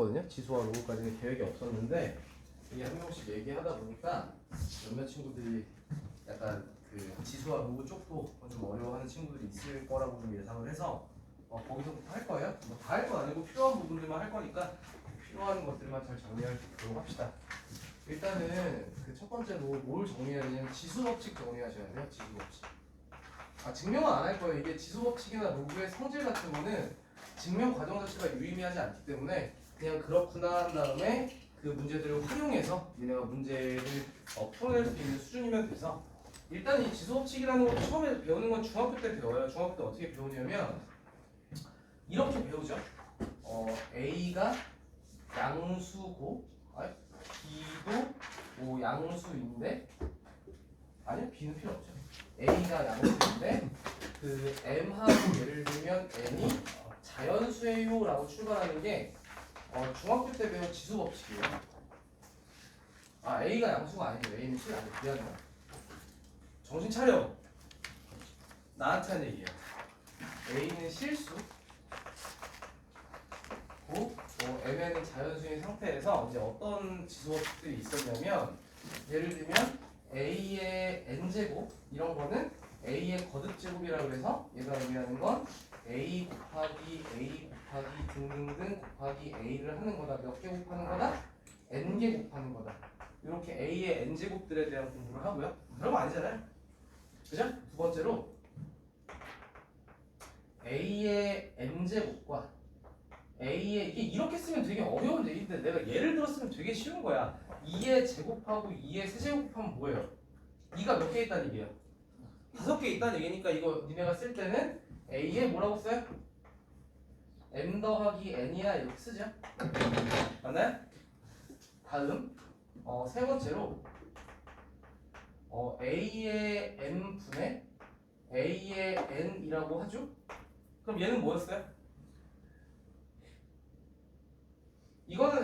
없었거든요. 지수와 로그까지는 계획이 없었는데 이게 한 명씩 얘기하다 보니까 몇몇 친구들이 약간 그 지수와 로그 쪽도 좀 어려워하는 친구들이 있을 거라고 좀 예상을 해서 거기서부터 할 거예요. 뭐 다 할 건 아니고 필요한 부분들만 할 거니까 필요한 것들만 잘 정리하도록 합시다. 일단은 그 첫 번째로 뭘 정리해야 되냐면 지수 법칙 정리하셔야 돼요. 지수 법칙. 증명은 안 할 거예요. 이게 지수 법칙이나 로그의 성질 같은 거는 증명 과정 자체가 유의미하지 않기 때문에 그냥 그렇구나 한 다음에 그 문제들을 활용해서 니네가 문제를 풀어낼 수 있는 수준이면 돼서 일단 이 지수 법칙이라는 거 처음에 배우는 건 중학교 때 배워요. 중학교 때 어떻게 배우냐면 이렇게 배우죠. A가 양수고 B도 뭐 양수인데 아니요 B는 필요 없죠. A가 양수인데 그 M하고 예를 들면 N이 자연수예요 라고 출발하는 게 중학교 때 배운 지수 법칙이에요. A가 양수가 아니죠. A는 실 아니에요. 미안해요. 정신 차려. 나한테 한 얘기예요. A는 실수 M에는 자연수인 상태에서 이제 어떤 지수 법칙들이 있었냐면 예를 들면 A의 n제곱 이런 거는 A의 거듭제곱이라고 해서 얘가 의미하는 건 A 곱하기 A 곱하기 등등등 곱하기 A를 하는 거다. 몇 개 곱하는 거다? n개 곱하는 거다. 이렇게 A의 n제곱들에 대한 공부를 하고요. 그런 거 아니잖아요. 그죠? 두 번째로 A의 n제곱과 A의 이게 이렇게 쓰면 되게 어려운 얘기인데 내가 예를 들었으면 되게 쉬운 거야. 2의 제곱하고 2의 세제곱하면 뭐예요? 2가 몇 개 있다는 얘기야? 5개 있다는 얘기니까 이거 니네가 쓸 때는 A에 뭐라고 써요? M 더하기 N이야 이렇게 쓰죠? 맞나요? 다음 세 번째로 A의 M분의 A의 N이라고 하죠? 그럼 얘는 뭐였어요? 이거는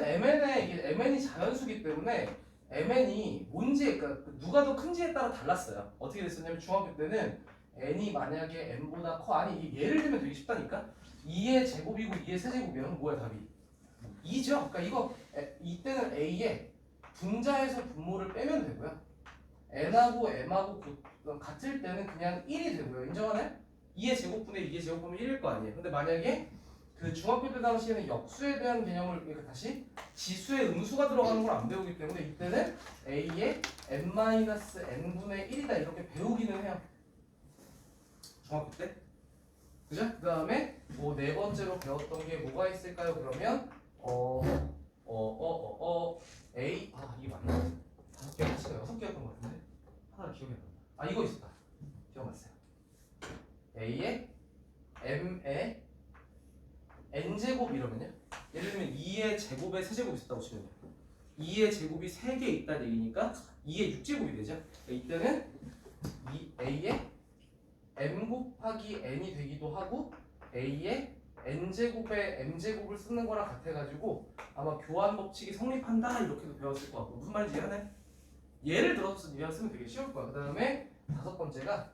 이게 MN이 자연수기 때문에 MN이 뭔지 그러니까 누가 더 큰지에 따라 달랐어요. 어떻게 됐었냐면 중학교 때는 N이 만약에 M보다 커 아니 예를 들면 되게 쉽다니까 2의 제곱이고 2의 세제곱이면 뭐야 답이? 2죠. 그러니까 이때는 A에 분자에서 분모를 빼면 되고요. N하고 M하고 같을 때는 그냥 1이 되고요. 인정하나요? 2의 제곱분의 2의 제곱분은 1일 거 아니에요. 근데 만약에 그 중학교 때 당시에는 역수에 대한 개념을 그러니까 다시 지수에 음수가 들어가는 걸 안 배우기 때문에 이때는 A의 n-n분의 1이다 이렇게 배우기는 해요. 중학교 때. 그죠? 그 다음에 뭐 네 번째로 배웠던 게 뭐가 있을까요? 그러면 A 이게 맞나? 5개 합치가 6개였던 것 같은데 하나 기억이 안 난다. 이거 있었다. 기억났어요. A의 M의 n제곱 이러면요. 예를 들면 2의 제곱에 세제곱이 있었다고 치면요. 2의 제곱이 3개 있다는 얘기니까 2의 6제곱이 되죠. 이때는 A의 m 곱하기 n이 되기도 하고 A의 n제곱에 m제곱을 쓰는 거랑 같아가지고 아마 교환 법칙이 성립한다 이렇게도 배웠을 것 같고 무슨 말인지 이해하나요? 예를 들어서 네가 쓰면 되게 쉬울 거야. 그 다음에 다섯 번째가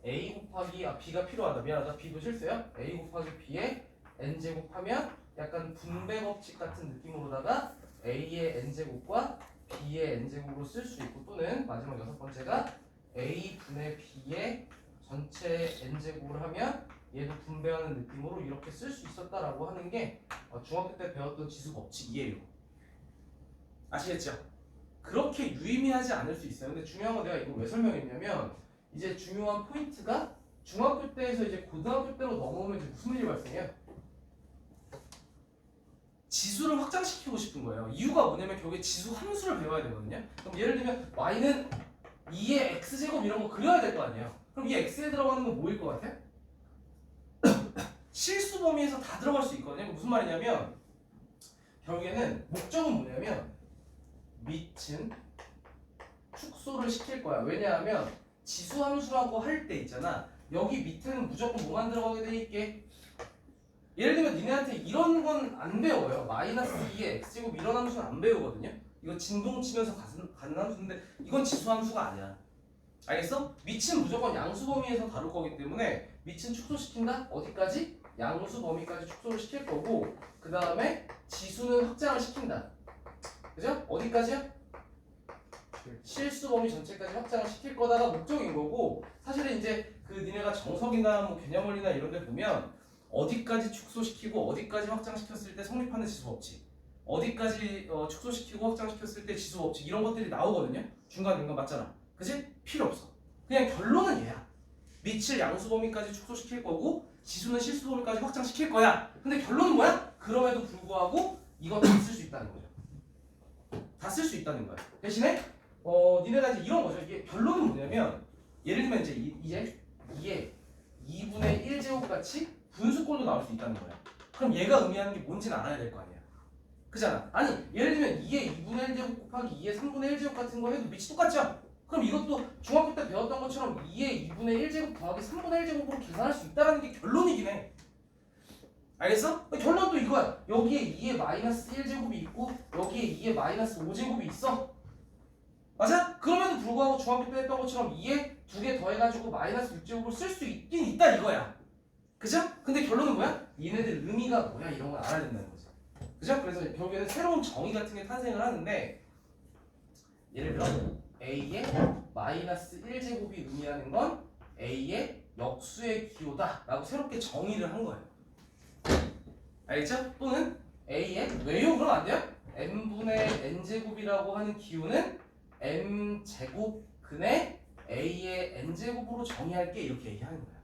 A 곱하기 B가 필요하다. 미안하다. B도 실수야. A 곱하기 B에 n제곱 하면 약간 분배 법칙 같은 느낌으로다가 A의 n제곱과 B의 n제곱으로 쓸 수 있고 또는 마지막 여섯 번째가 A 분의 B의 전체 n제곱을 하면 얘도 분배하는 느낌으로 이렇게 쓸 수 있었다라고 하는 게 중학교 때 배웠던 지수 법칙이에요. 아시겠죠? 그렇게 유의미하지 않을 수 있어요. 근데 중요한 건 내가 이거 왜 설명했냐면 이제 중요한 포인트가 중학교 때에서 이제 고등학교 때로 넘어오면 이제 무슨 일이 발생해요? 지수를 확장시키고 싶은 거예요. 이유가 뭐냐면 결국에 지수 함수를 배워야 되거든요. 그럼 예를 들면 y는 2의 x제곱 이런 거 그려야 될 거 아니에요. 그럼 이 x에 들어가는 건 뭐일 것 같아요? 실수 범위에서 다 들어갈 수 있거든요. 무슨 말이냐면 결국에는 목적은 뭐냐면 밑은 축소를 시킬 거야. 왜냐하면 지수 함수라고 할 때 있잖아. 여기 밑에는 무조건 뭐만 들어가게 돼 있게. 예를 들면 니네한테 이런 건 안 배워요. 마이너스 2의 x제곱 이런 함수는 안 배우거든요. 이거 진동 치면서 가는 함수인데 이건 지수 함수가 아니야. 알겠어? 밑은 무조건 양수 범위에서 다룰 거기 때문에 밑은 축소시킨다? 어디까지? 양수 범위까지 축소를 시킬 거고 그 다음에 지수는 확장을 시킨다. 그죠? 어디까지요? 실수 범위 전체까지 확장을 시킬 거다가 목적인 거고 사실은 이제 그 니네가 정석이나 뭐 개념원이나 이런 데 보면 어디까지 축소시키고 어디까지 확장시켰을 때 성립하는 지수 법칙 어디까지 축소시키고 확장시켰을 때 지수 법칙 이런 것들이 나오거든요. 중간중간 맞잖아. 그치? 필요 없어. 그냥 결론은 얘야. 밑을 양수 범위까지 축소시킬 거고 지수는 실수 범위까지 확장시킬 거야. 근데 결론은 뭐야? 그럼에도 불구하고 이건 다 쓸 수 있다는 거죠. 다 쓸 수 있다는 거야. 대신에 니네가 이제 이런 거죠. 이게 결론은 뭐냐면 예를 들면 이제 이게 2분의 1제곱 같이 분수꼴도 나올 수 있다는 거야. 그럼 얘가 의미하는 게 뭔지는 알아야 될 거 아니야. 그잖아. 아니 예를 들면 2의 2분의 1제곱 곱하기 2의 3분의 1제곱 같은 거 해도 밑이 똑같죠? 그럼 이것도 중학교 때 배웠던 것처럼 2의 2분의 1제곱 더하기 3분의 1제곱으로 계산할 수 있다는 게 결론이긴 해. 알겠어? 결론도 이거야. 여기에 2의 마이너스 1제곱이 있고 여기에 2의 마이너스 5제곱이 있어. 맞아? 그럼에도 불구하고 중학교 때 했던 것처럼 2에 2개 더해가지고 마이너스 6제곱을 쓸 수 있긴 있다 이거야. 그죠? 근데 결론은 뭐야? 얘네들 의미가 뭐야 이런 걸 알아야 된다는 거지. 그죠? 그래서 결국에는 새로운 정의 같은 게 탄생을 하는데 예를 들어 A의 마이너스 1제곱이 의미하는 건 A의 역수의 기호다 라고 새롭게 정의를 한 거예요. 알겠죠? 또는 A의 왜요? 그러면 안 돼요? n분의 n제곱이라고 하는 기호는 m제곱 근의 A의 n제곱으로 정의할게 이렇게 얘기하는 거예요.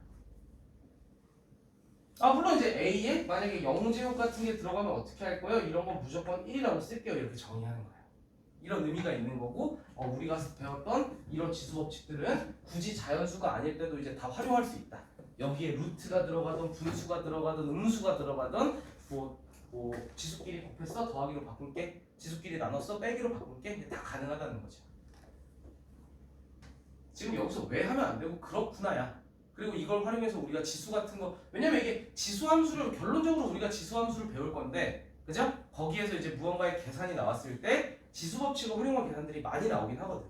물론 이제 A에 만약에 0제곱 같은 게 들어가면 어떻게 할 거예요? 이런 건 무조건 1이라고 쓸게요. 이렇게 정의하는 거예요. 이런 의미가 있는 거고 우리가 배웠던 이런 지수 법칙들은 굳이 자연수가 아닐 때도 이제 다 활용할 수 있다. 여기에 루트가 들어가든 분수가 들어가든 음수가 들어가든 뭐 지수끼리 곱했어 더하기로 바꿀게 지수끼리 나눴어 빼기로 바꿀게 다 가능하다는 거죠. 지금 여기서 왜 하면 안 되고 그렇구나야. 그리고 이걸 활용해서 우리가 지수 같은 거 왜냐면 이게 지수함수를 결론적으로 우리가 지수함수를 배울 건데 그죠? 거기에서 이제 무언가의 계산이 나왔을 때 지수법칙을 활용한 계산들이 많이 나오긴 하거든.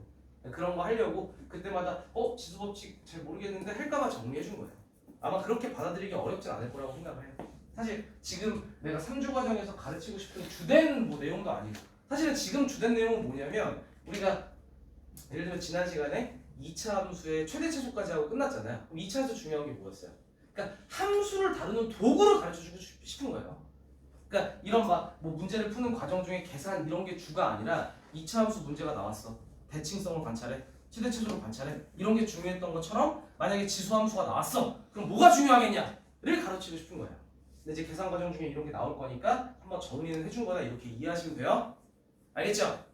그런 거 하려고 그때마다 지수법칙 잘 모르겠는데 할까봐 정리해 준 거예요. 아마 그렇게 받아들이기 어렵진 않을 거라고 생각을 해요. 사실 지금 내가 3주 과정에서 가르치고 싶은 주된 내용도 아니고 사실은 지금 주된 내용은 뭐냐면 우리가 예를 들면 지난 시간에 2차 함수의 최대 최소까지 하고 끝났잖아요. 그럼 2차에서 중요한 게 뭐였어요? 그러니까 함수를 다루는 도구를 가르쳐주고 싶은 거예요. 그러니까 이런 뭐 문제를 푸는 과정 중에 계산 이런 게 주가 아니라 2차 함수 문제가 나왔어. 대칭성을 관찰해. 최대 최소를 관찰해. 이런 게 중요했던 것처럼 만약에 지수 함수가 나왔어. 그럼 뭐가 중요하겠냐를 가르치고 싶은 거예요. 근데 이제 계산 과정 중에 이런 게 나올 거니까 한번 정리는 해준 거다 이렇게 이해하시면 돼요. 알겠죠?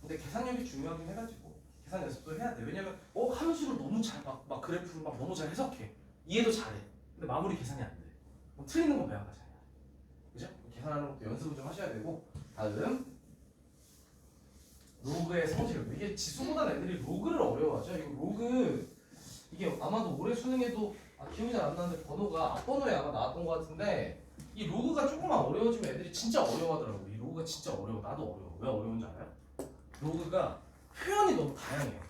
근데 계산력이 중요하긴 해가지고 계산 연습도 해야 돼. 왜냐면 함수를 너무 잘 막 그래프를 막 너무 잘 해석해. 이해도 잘해. 근데 마무리 계산이 안 돼. 그럼 틀리는 거 배워가잖아요. 그죠? 계산하는 것도 연습을 좀 하셔야 되고 다음 로그의 성질. 이게 지수보다 애들이 로그를 어려워하죠. 이거 로그 이게 아마도 올해 수능에도 기억이 잘 안 나는데 번호가 앞번호에 아마 나왔던 것 같은데 이 로그가 조금만 어려워지면 애들이 진짜 어려워하더라고. 이 로그가 진짜 어려워. 나도 어려워. 왜 어려운지 알아요? 로그가 표현이 너무 다양해요.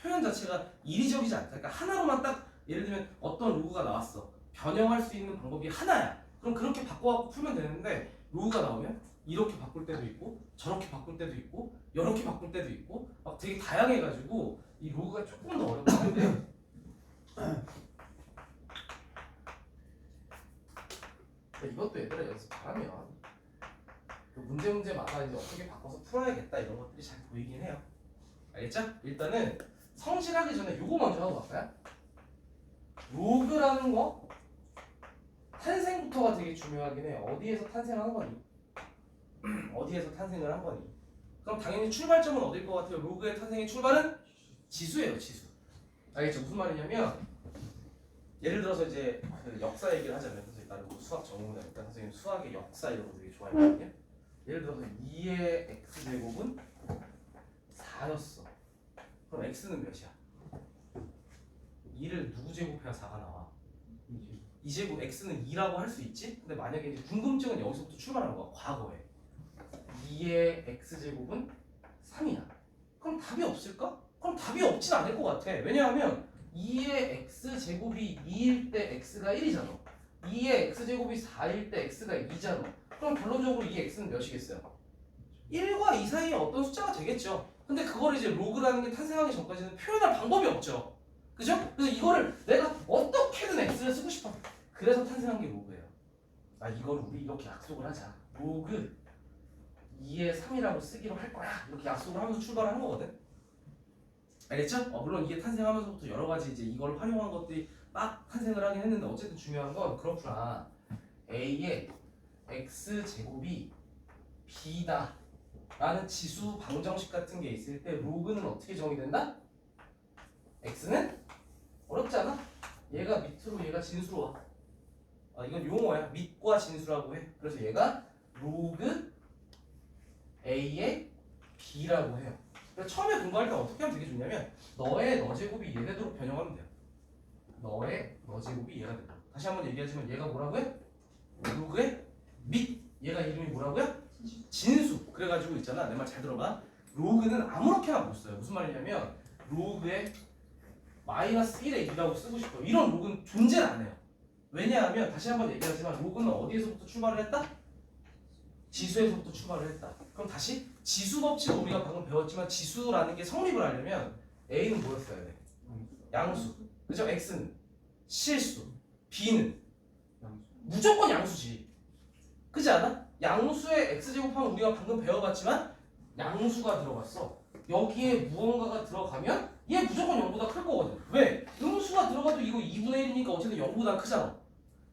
표현 자체가 이리저리지 않다. 그러니까 하나로만 딱 예를 들면 어떤 로그가 나왔어. 변형할 수 있는 방법이 하나야. 그럼 그렇게 바꿔갖고 풀면 되는데 로그가 나오면 이렇게 바꿀 때도 있고 저렇게 바꿀 때도 있고 이렇게 바꿀 때도 있고 막 되게 다양해가지고 이 로그가 조금 더 어렵긴한데 이것도 얘들아 연습 잘하면 그 문제마다 이제 어떻게 바꿔서 풀어야겠다 이런 것들이 잘 보이긴 해요. 알겠죠? 일단은 성실하기 전에 요거 먼저 하고 갈까요? 로그라는 거 탄생부터가 되게 중요하긴 해요. 어디에서 탄생한 거니? 어디에서 탄생을 한 거니? 그럼 당연히 출발점은 어딜 것 같아요? 로그의 탄생의 출발은 지수예요, 지수. 알겠죠? 무슨 말이냐면 예를 들어서 이제 그 역사 얘기를 하자면 선생님 나는 수학 전공자니까 선생님 수학의 역사 이런 거 되게 좋아했거든요. 예를 들어서 2의 x제곱은 4였어. 그럼 x는 몇이야? 2를 누구 제곱해야 4가 나와? 2제곱 x는 2라고 할 수 있지? 근데 만약에 이제 궁금증은 여기서부터 출발하는 거야. 과거에 2의 x제곱은 3이야. 그럼 답이 없을까? 그럼 답이 없진 않을 것 같아. 왜냐하면 2의 x제곱이 2일 때 x가 1이잖아. 2의 x제곱이 4일 때 x가 2잖아. 그럼 결론적으로 이 x는 몇이겠어요? 1과 2 사이에 어떤 숫자가 되겠죠. 근데 그걸 이제 로그라는 게 탄생하기 전까지는 표현할 방법이 없죠. 그죠? 그래서 이거를 내가 어떻게든 x를 쓰고 싶어. 그래서 탄생한 게 로그예요. 아, 이걸 우리 이렇게 약속을 하자. 로그 2의 3이라고 쓰기로 할 거야. 이렇게 약속을 하면서 출발을 한 거거든. 알겠죠? 물론 이게 탄생하면서부터 여러 가지 이제 이걸 활용한 것들이 막 탄생을 하긴 했는데 어쨌든 중요한 건 그렇구나. a의 x제곱이 b다 라는 지수 방정식 같은 게 있을 때 로그는 어떻게 정의된다? x는 어렵지 않아? 얘가 밑으로 얘가 진수로 와. 이건 용어야. 밑과 진수라고 해. 그래서 얘가 로그 a의 b라고 해요. 그래서 처음에 공부할 때 어떻게 하면 되게 좋냐면 너의 너 제곱이 얘 되도록 변형하면 돼요. 너의 너 제곱이 얘가 되도록. 다시 한번 얘기하지만 얘가 뭐라고요? 로그의 밑. 얘가 이름이 뭐라고요? 진수. 그래가지고 있잖아. 내 말 잘 들어봐. 로그는 아무렇게나 못 써요. 무슨 말이냐면 로그의 마이너스 1의 2라고 쓰고 싶어요. 이런 로그는 존재는 안 해요. 왜냐하면 다시 한번 얘기하지만 로그는 어디에서부터 출발을 했다? 지수에서부터 출발을 했다. 그럼 다시 지수 법칙을 우리가 방금 배웠지만 지수라는 게 성립을 하려면 A는 뭐였어야 돼? 양수. 그죠? X는 실수. B는 무조건 양수지. 그렇지 않아? 양수의 X제곱하면 우리가 방금 배워봤지만 양수가 들어갔어. 여기에 무언가가 들어가면 얘 무조건 0보다 클 거거든. 왜? 음수가 들어가도 이거 2분의 1이니까 어쨌든 0보다 크잖아.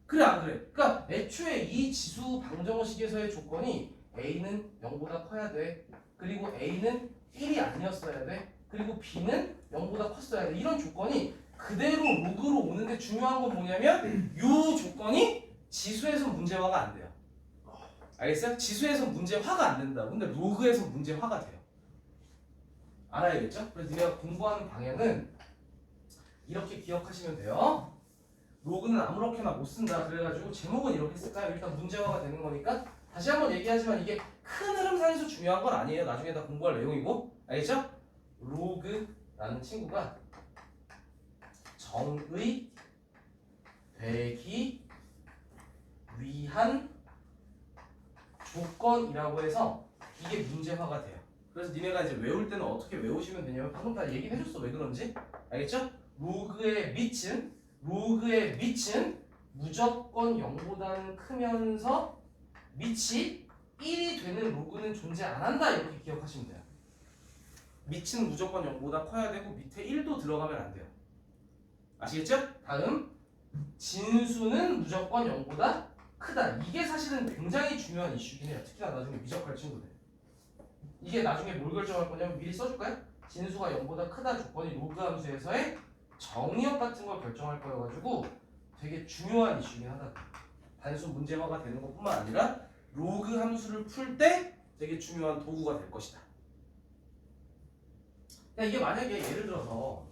그래 안 그래? 그러니까 애초에 이 지수 방정식에서의 조건이 A는 0보다 커야 돼. 그리고 A는 1이 아니었어야 돼. 그리고 B는 0보다 컸어야 돼. 이런 조건이 그대로 로그로 오는데 중요한 건 뭐냐면 이 조건이 지수에서 문제화가 안 돼요. 알겠어요? 지수에서 문제화가 안 된다. 근데 로그에서 문제화가 돼요. 알아야겠죠? 그래서 내가 공부하는 방향은 이렇게 기억하시면 돼요. 로그는 아무렇게나 못 쓴다. 그래가지고 제목은 이렇게 쓸까요? 일단 문제화가 되는 거니까 다시 한번 얘기하지만 이게 큰 흐름상에서 중요한 건 아니에요. 나중에 다 공부할 내용이고. 알겠죠? 로그라는 친구가 정의 되기 위한 조건이라고 해서 이게 문제화가 돼요. 그래서 니네가 이제 외울 때는 어떻게 외우시면 되냐면 방금 다 얘기해 줬어. 왜 그런지. 알겠죠? 로그의 밑은 무조건 0보다는 크면서 밑이 1이 되는 로그는 존재 안 한다. 이렇게 기억하시면 돼요. 밑은 무조건 0보다 커야 되고 밑에 1도 들어가면 안 돼요. 아시겠죠? 다음 진수는 무조건 0보다 크다. 이게 사실은 굉장히 중요한 이슈긴 해요. 특히나 나중에 미적할 친구들. 이게 나중에 뭘 결정할 거냐면 미리 써줄까요? 진수가 0보다 크다 조건이 로그 함수에서의 정의역 같은 걸 결정할 거여가지고 되게 중요한 이슈긴 하다. 단순 문제화가 되는 것뿐만 아니라 로그 함수를 풀 때 되게 중요한 도구가 될 것이다. 그러니까 이게 만약에 예를 들어서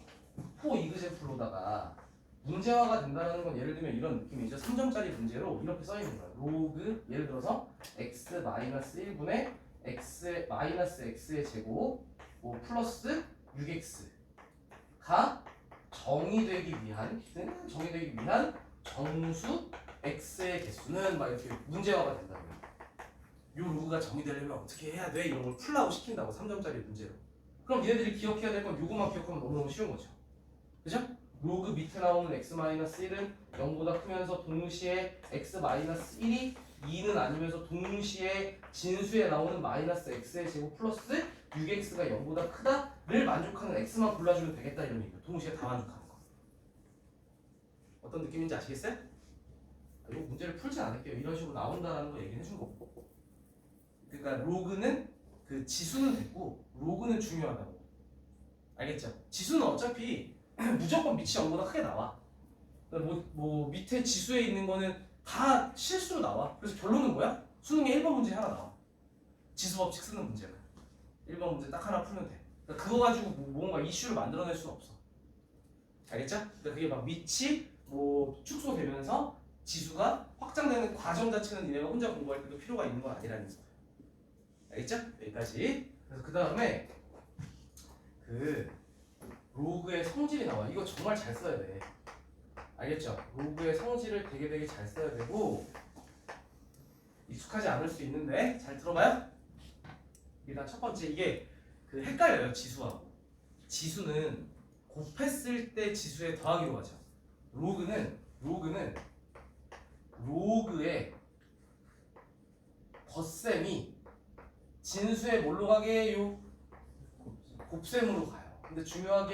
포 이그제플로다가 문제화가 된다는 건 예를 들면 이런 느낌이죠. 3점짜리 문제로 이렇게 써있는 거야. 로그 예를 들어서 x-1분의 x-x의 제곱 뭐 플러스 6x가 정의되기 위한 정수 x의 개수는 막 이렇게 문제화가 된다고요. 이 로그가 정의되려면 어떻게 해야 돼? 이런 걸 풀라고 시킨다고 3점짜리 문제로. 그럼 얘네들이 기억해야 될 건 이것만 기억하면 너무너무 쉬운 거죠. 그죠? 로그 밑에 나오는 x-1은 0보다 크면서 동시에 x-1이 2는 아니면서 동시에 진수에 나오는 마이너스 x의 제곱 플러스 6x가 0보다 크다를 만족하는 x만 골라주면 되겠다 이런 얘기예요. 동시에 다 만족하는 거. 어떤 느낌인지 아시겠어요? 이거 문제를 풀진 않을게요. 이런 식으로 나온다는 거 얘기해 준 거고. 그러니까 로그는 그 지수는 됐고 로그는 중요하다고. 알겠죠? 지수는 어차피 무조건 밑이 0보다 크게 나와. 뭐 밑에 지수에 있는 거는 다 실수로 나와. 그래서 결론은 뭐야? 수능에 1번 문제 하나 나와. 지수 법칙 쓰는 문제가 1번 문제 딱 하나 풀면 돼. 그러니까 그거 가지고 뭔가 이슈를 만들어낼 수는 없어. 알겠죠? 그러니까 그게 막 밑이 뭐 축소되면서 지수가 확장되는 과정 자체는 얘네가 혼자 공부할 때도 필요가 있는 건 아니라는 거예요. 알겠죠? 여기까지. 그래서 그 다음에 로그의 성질이 나와. 이거 정말 잘 써야 돼. 알겠죠? 로그의 성질을 되게 잘 써야 되고 익숙하지 않을 수 있는데 잘 들어봐요. 일단 첫 번째 이게 그 헷갈려요. 지수하고. 지수는 곱했을 때 지수에 더하기로 하죠. 로그는 로그의 덧셈이 진수에 뭘로 가게요? 곱셈으로 가요. 근데 중요한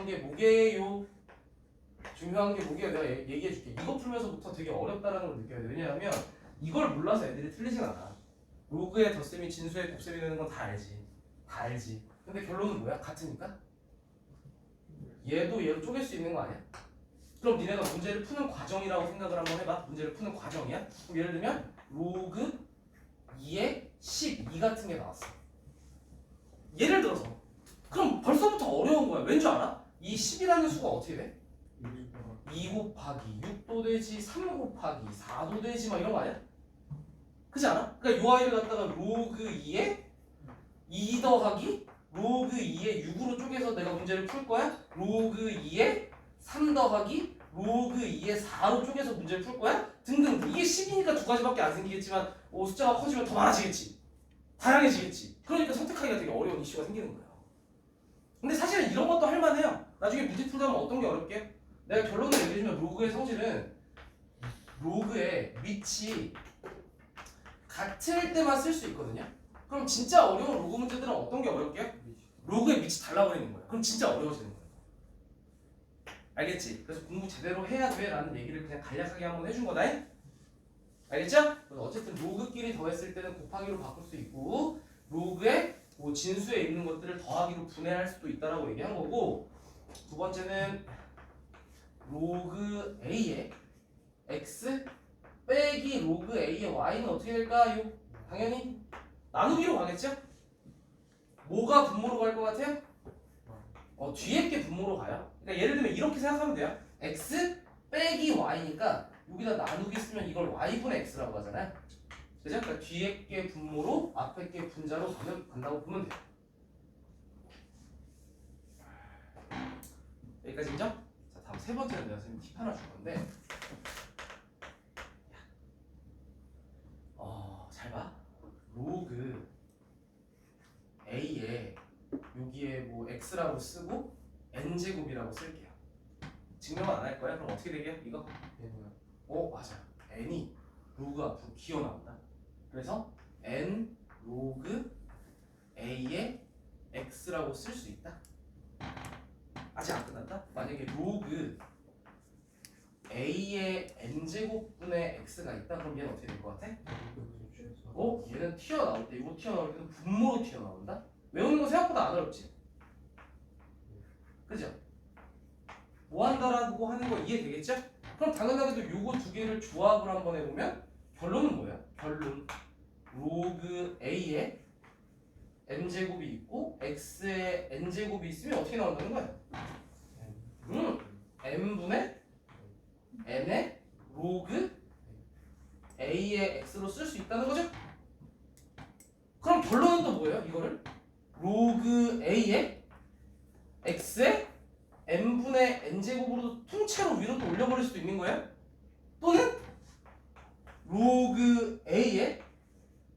게 뭐게요? 중요한 게 뭐게요? 내가 얘기해 줄게. 이거 풀면서부터 되게 어렵다라는 걸 느껴야 돼. 왜냐하면 이걸 몰라서 애들이 틀리진 않아. 로그의 덧셈이 진수의 곱셈이 되는 건 다 알지. 다 알지. 근데 결론은 뭐야? 같으니까? 얘도 얘로 쪼갤 수 있는 거 아니야? 그럼 니네가 문제를 푸는 과정이라고 생각을 한번 해봐. 문제를 푸는 과정이야? 그럼 예를 들면 로그 2에 12 같은 게 나왔어. 예를 들어서 그럼 벌써부터 어려운 거야. 왠 줄 알아? 이 10이라는 수가 어떻게 돼? 2 곱하기 6도 되지 3 곱하기 4도 되지 막 이런 거 아니야? 그렇지 않아? 그러니까 요 아이를 갖다가 로그 2에 2 더하기 로그 2에 6으로 쪼개서 내가 문제를 풀 거야? 로그 2에 3 더하기 로그 2에 4로 쪼개서 문제를 풀 거야? 등등. 이게 10이니까 두 가지밖에 안 생기겠지만 숫자가 커지면 더 많아지겠지. 다양해지겠지. 그러니까 선택하기가 되게 어려운 이슈가 생기는 거예요. 근데 사실은 이런 것도 할만해요. 나중에 문제 풀다 보면 어떤 게 어렵게? 내가 결론을 얘기해주면 로그의 성질은 로그의 밑이 같을 때만 쓸 수 있거든요. 그럼 진짜 어려운 로그 문제들은 어떤 게 어렵게? 로그의 밑이 달라버리는 거야. 그럼 진짜 어려워지는 거야. 알겠지? 그래서 공부 제대로 해야 돼 라는 얘기를 그냥 간략하게 한번 해준 거다. 알겠죠? 그래서 어쨌든 로그끼리 더했을 때는 곱하기로 바꿀 수 있고 로그의 뭐 진수에 있는 것들을 더하기로 분해할 수도 있다라고 얘기한 거고, 두 번째는 로그 A의 X 빼기 로그 A의 Y는 어떻게 될까요? 당연히 나누기로 가겠죠? 뭐가 분모로 갈 것 같아요? 뒤에 게 분모로 가요. 그러니까 예를 들면 이렇게 생각하면 돼요. X 빼기 Y니까 여기다 나누기 쓰면 이걸 Y분의 X라고 하잖아요. 그죠? 그러니까 뒤에 게 분모로 앞에 게 분자로 간다고 보면 돼요. 여기까지 인정? 자, 다음 세 번째는 내가 선생님 팁 하나 줄 건데 잘 봐. 로그 A에 여기에 뭐 X라고 쓰고 N제곱이라고 쓸게요. 증명은 안 할 거야? 그럼 어떻게 되게요? 이거? 맞아요. N이 로그 앞으로 기어 나온다. 그래서 N 로그 A에 X라고 쓸 수 있다. 아직 안 끝났다? 만약에 로그 A의 N제곱분의 X가 있다. 그럼 얘는 어떻게 될 것 같아? 얘는 튀어나올 때, 이거 튀어나올 때는 분모로 튀어나온다? 외우는 거 생각보다 안 어렵지? 그죠? 뭐 한다라고 하는 거 이해되겠죠? 그럼 당연하게도 요거 두 개를 조합을 한번 해보면 결론은 뭐야? 결론 로그 A에 N제곱이 있고 X에 N제곱이 있으면 어떻게 나온다는 거야? N분의 N의 로그 A의 X로 쓸 수 있다는 거죠? 그럼 결론은 또 뭐예요? 이거를 로그 A의 X에 N분의 N제곱으로 통째로 위로 또 올려버릴 수도 있는 거예요? 또는 로그 A의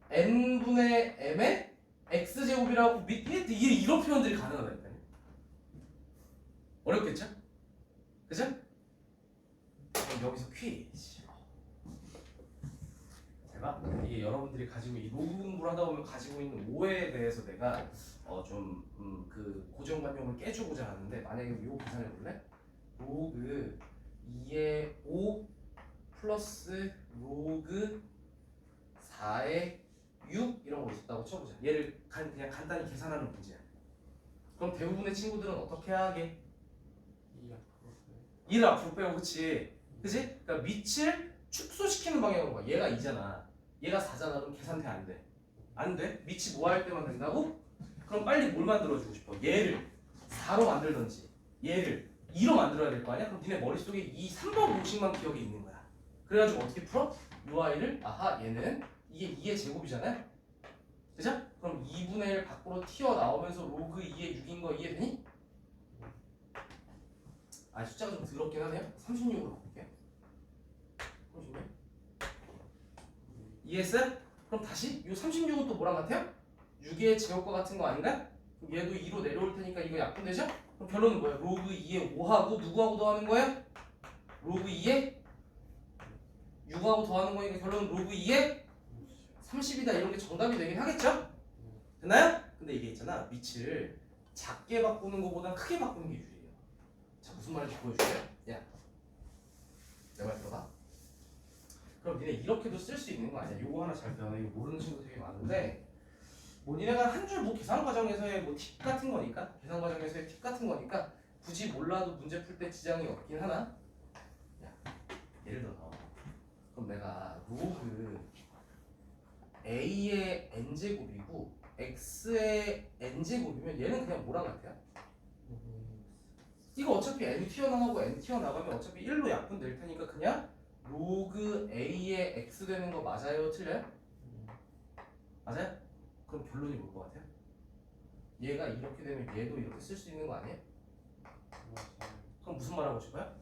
N분의 M의 X제곱이라고 밑에 이런 표현들이 가능하다니까요. 어렵겠죠? 그죠? 그럼 여기서 퀴즈. 제가 이게 여러분들이 가지고 이 로그 공부를 하다 보면 가지고 있는 오해에 대해서 내가 좀 그 고정관념을 깨주고자 하는데, 만약에 이거 계산해 볼래? 로그 2의 5 플러스 로그 4의 6 이런 거 있었다고 쳐보자. 얘를 그냥 간단히 계산하는 문제야. 그럼 대부분의 친구들은 어떻게 하게? 2를 앞으로 빼고, 그치? 그치? 그러니까 밑을 축소시키는 방향으로 가. 얘가 2잖아. 얘가 4잖아. 그럼 계산돼? 안 돼? 안 돼? 밑이 뭐 할 때만 된다고? 그럼 빨리 뭘 만들어주고 싶어? 얘를 4로 만들던지 얘를 2로 만들어야 될 거 아니야? 그럼 니네 머릿속에 이 3번 공식만 기억이 있는 거야. 그래가지고 어떻게 풀어? 요 아이를 얘는 이게 2의 제곱이잖아요? 그죠? 그럼 2분의 1 밖으로 튀어나오면서 로그 2의 6인 거 이해되니? 아 숫자가 좀 더럽긴 하네요. 36으로 바꿀게요. 36. 이해했어요? 그럼 다시 이 36은 또 뭐랑 같아요? 6의 제곱과 같은 거 아닌가? 그럼 얘도 2로 내려올 테니까 이거 약분되죠? 그럼 결론은 뭐야? 로그 2에 5하고 누구하고 더하는 거예요? 로그 2에 6하고 더하는 거니까 결론은 로그 2에 30이다. 이런 게 정답이 되긴 하겠죠? 됐나요? 근데 이게 있잖아. 밑을 작게 바꾸는 것보다 크게 바꾸는 게 유리해요. 자, 무슨 말인지 보여줄게요. 야, 내 말 들어봐. 그럼 니네 이렇게도 쓸 수 있는 거 아니야? 요거 하나 잘 배워내. 이거 모르는 친구 되게 많은데 뭐 니네가 한 줄 뭐 계산 과정에서의 뭐 팁 같은 거니까 계산 과정에서의 팁 같은 거니까 굳이 몰라도 문제 풀 때 지장이 없긴 하나. 야, 예를 들어서 그럼 내가 로그 a의 n제곱이고 x의 n제곱이면 얘는 그냥 뭐랑 같아요? 이거 어차피 n 튀어나가고 n 튀어나가면 어차피 1로 약분될 테니까 그냥 로그 a의 x 되는 거 맞아요? 틀려요? 맞아요? 그럼 결론이 뭘 것 같아요? 얘가 이렇게 되면 얘도 이렇게 쓸 수 있는 거 아니에요? 그럼 무슨 말 하고 싶어요?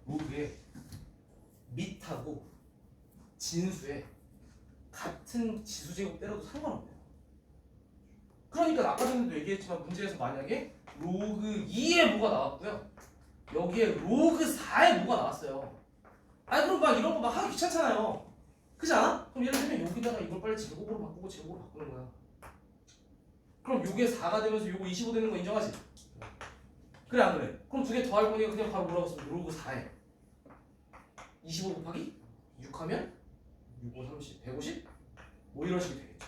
로그의 밑하고 진수에 같은 지수제곱 때려도 상관없네요. 그러니까 아까 전에도 얘기했지만 문제에서 만약에 로그 2에 뭐가 나왔고요. 여기에 로그 4에 뭐가 나왔어요. 아니 그럼 막 이런 거 막 하기 귀찮잖아요. 그렇지 않아? 그럼 예를 들면 여기다가 이걸 빨리 제곱으로 바꾸고 제곱으로 바꾸는 거야. 그럼 요게 4가 되면서 요거 25 되는 거 인정하지? 그래 안 그래? 그럼 두 개 더할 거니까 그냥 바로 뭐라고 쓰면 로그 4에 25 곱하기 6 하면 6, 5, 30, 150? 뭐 이런 식이 되겠죠.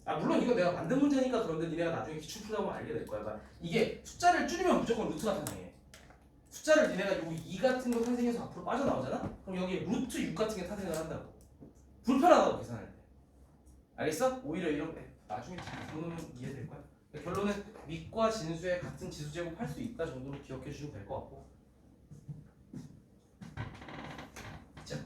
아 물론 이거 내가 만든 문제니까 그런데 니네가 나중에 기출 풀다 보면 알게 될 거야. 그러니까 이게 숫자를 줄이면 무조건 루트가 탄생해. 숫자를 니네가 요거 2 같은 거 탄생해서 앞으로 빠져나오잖아? 그럼 여기에 루트 6 같은 게 탄생을 한다고. 불편하다고 계산할 때. 알겠어? 오히려 이런 때 나중에 잘 보면 이해될 거야. 그러니까 결론은 밑과 진수의 같은 지수제곱 할 수 있다 정도로 기억해 주시면 될 것 같고. 자,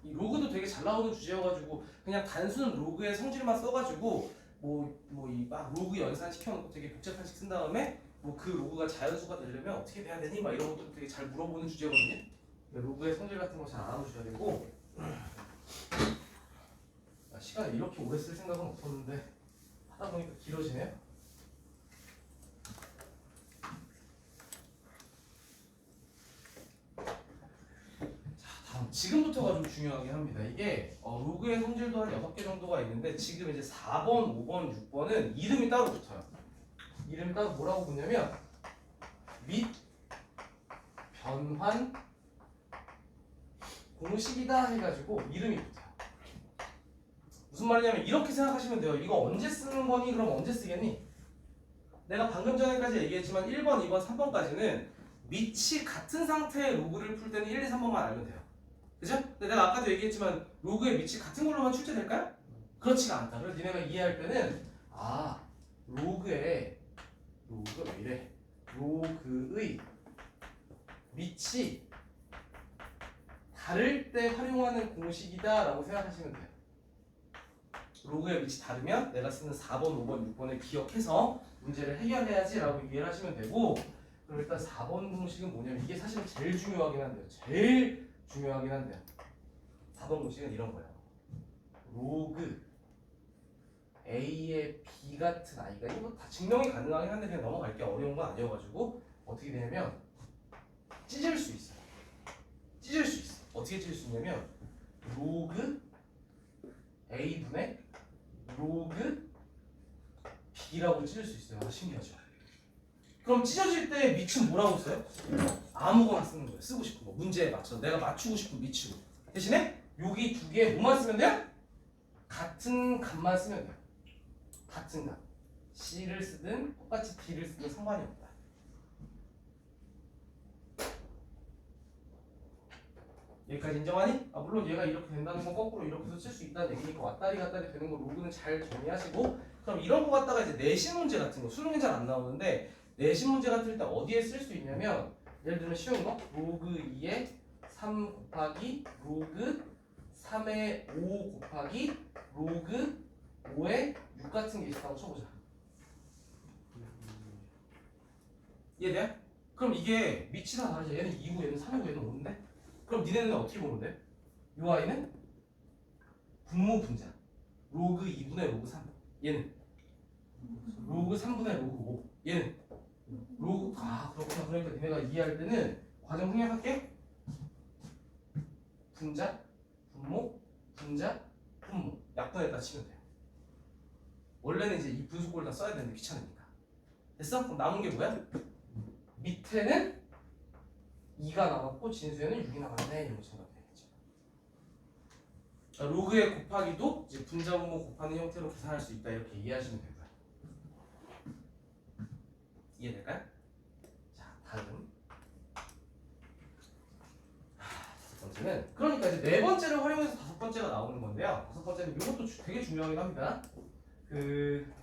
이 로그도 되게 잘 나오는 주제여가지고 그냥 단순 로그의 성질만 써가지고 이 막 로그 연산 시켜놓고 되게 복잡한 식 쓴 다음에 뭐 그 로그가 자연수가 되려면 어떻게 돼야 되니? 막 이런 것도 되게 잘 물어보는 주제거든요. 로그의 성질 같은 거 잘 알아두셔야 되고. 시간을 이렇게 오래 쓸 생각은 없었는데 하다 보니까 길어지네요. 자, 다음 지금부터가 좀 중요하긴 합니다. 이게 로그의 성질도 한 6개 정도가 있는데 지금 이제 4번, 5번, 6번은 이름이 따로 붙어요. 이름이 따로 뭐라고 붙냐면 밑 변환 공식이다 해가지고 이름이 붙어요. 무슨 말이냐면 이렇게 생각하시면 돼요. 이거 언제 쓰는 거니? 그럼 언제 쓰겠니? 내가 방금 전에까지 얘기했지만 1번, 2번, 3번까지는 밑이 같은 상태의 로그를 풀 때는 1, 2, 3번만 알면 돼요. 그죠? 근데 내가 아까도 얘기했지만 로그의 밑이 같은 걸로만 출제될까요? 그렇지가 않다. 그래서 니네가 이해할 때는 로그의 밑이 다를 때 활용하는 공식이다 라고 생각하시면 돼요. 로그의 밑이 다르면 내가 쓰는 4번, 5번, 6번을 기억해서 문제를 해결해야지 라고 이해를 하시면 되고, 그럼 일단 4번 공식은 뭐냐면 이게 사실은 제일 중요하긴 한데요. 4번 공식은 이런 거예요. 로그 A의 B 같은 I가 이거 다 증명이 가능하긴 한데 그냥 넘어갈게. 어려운 건 아니어가지고 어떻게 되냐면 찢을 수 있어요. 어떻게 찢을 수 있냐면 로그 A분의 로그 B라고 찢을 수 있어요. 신기하죠? 그럼 찢어질 때 밑은 뭐라고 써요? 아무거나 쓰는 거예요. 쓰고 싶은 거. 문제에 맞춰. 내가 맞추고 싶은 밑으로. 대신에 여기 두 개 뭐만 쓰면 돼요? 같은 값만 쓰면 돼요. 같은 값. C를 쓰든 똑같이 D를 쓰든 상관이 없다. 여기까지 인정하니? 물론 얘가 이렇게 된다는 건 거꾸로 이렇게 해서 쓸 수 있다는 얘기니까 왔다리 갔다리 되는 거 로그는 잘 정리하시고, 그럼 이런 거 갖다가 이제 내신 문제 같은 거, 수능은 잘 안 나오는데 내신 문제 같을 때 어디에 쓸 수 있냐면, 예를 들면 쉬운 거 로그 2에 3 곱하기 로그 3에 5 곱하기 로그 5에 6 같은 게 있다고 쳐보자. 이해돼? 그럼 이게 밑이 다 다르지. 얘는 2고 얘는 3이고 얘는 5인데? 그럼 니네는 어떻게 보면 돼? 요 아이는 분모 분자 로그 2분의 로그 3. 얘는 로그 3분의 로그 5. 얘는 로그 그렇구나. 그러니까 니네가 이해할 때는 과정 생략할게. 분자 분모 분자 분모 약분에다 치면 돼요. 원래는 이제 이 분수꼴 다 써야 되는데 귀찮으니까. 됐어? 그럼 남은 게 뭐야? 밑에는 2가 남았고 진수에는 6이 남았네. 이런 생각이 되겠죠. 로그의 곱하기도 이제 분자 분모 곱하는 형태로 계산할 수 있다. 이렇게 이해하시면 되고요. 이해될까요? 자, 다음 다섯 번째는 그러니까 이제 네 번째를 활용해서 다섯 번째가 나오는 건데요. 다섯 번째는 이것도 되게 중요하긴 합니다. 그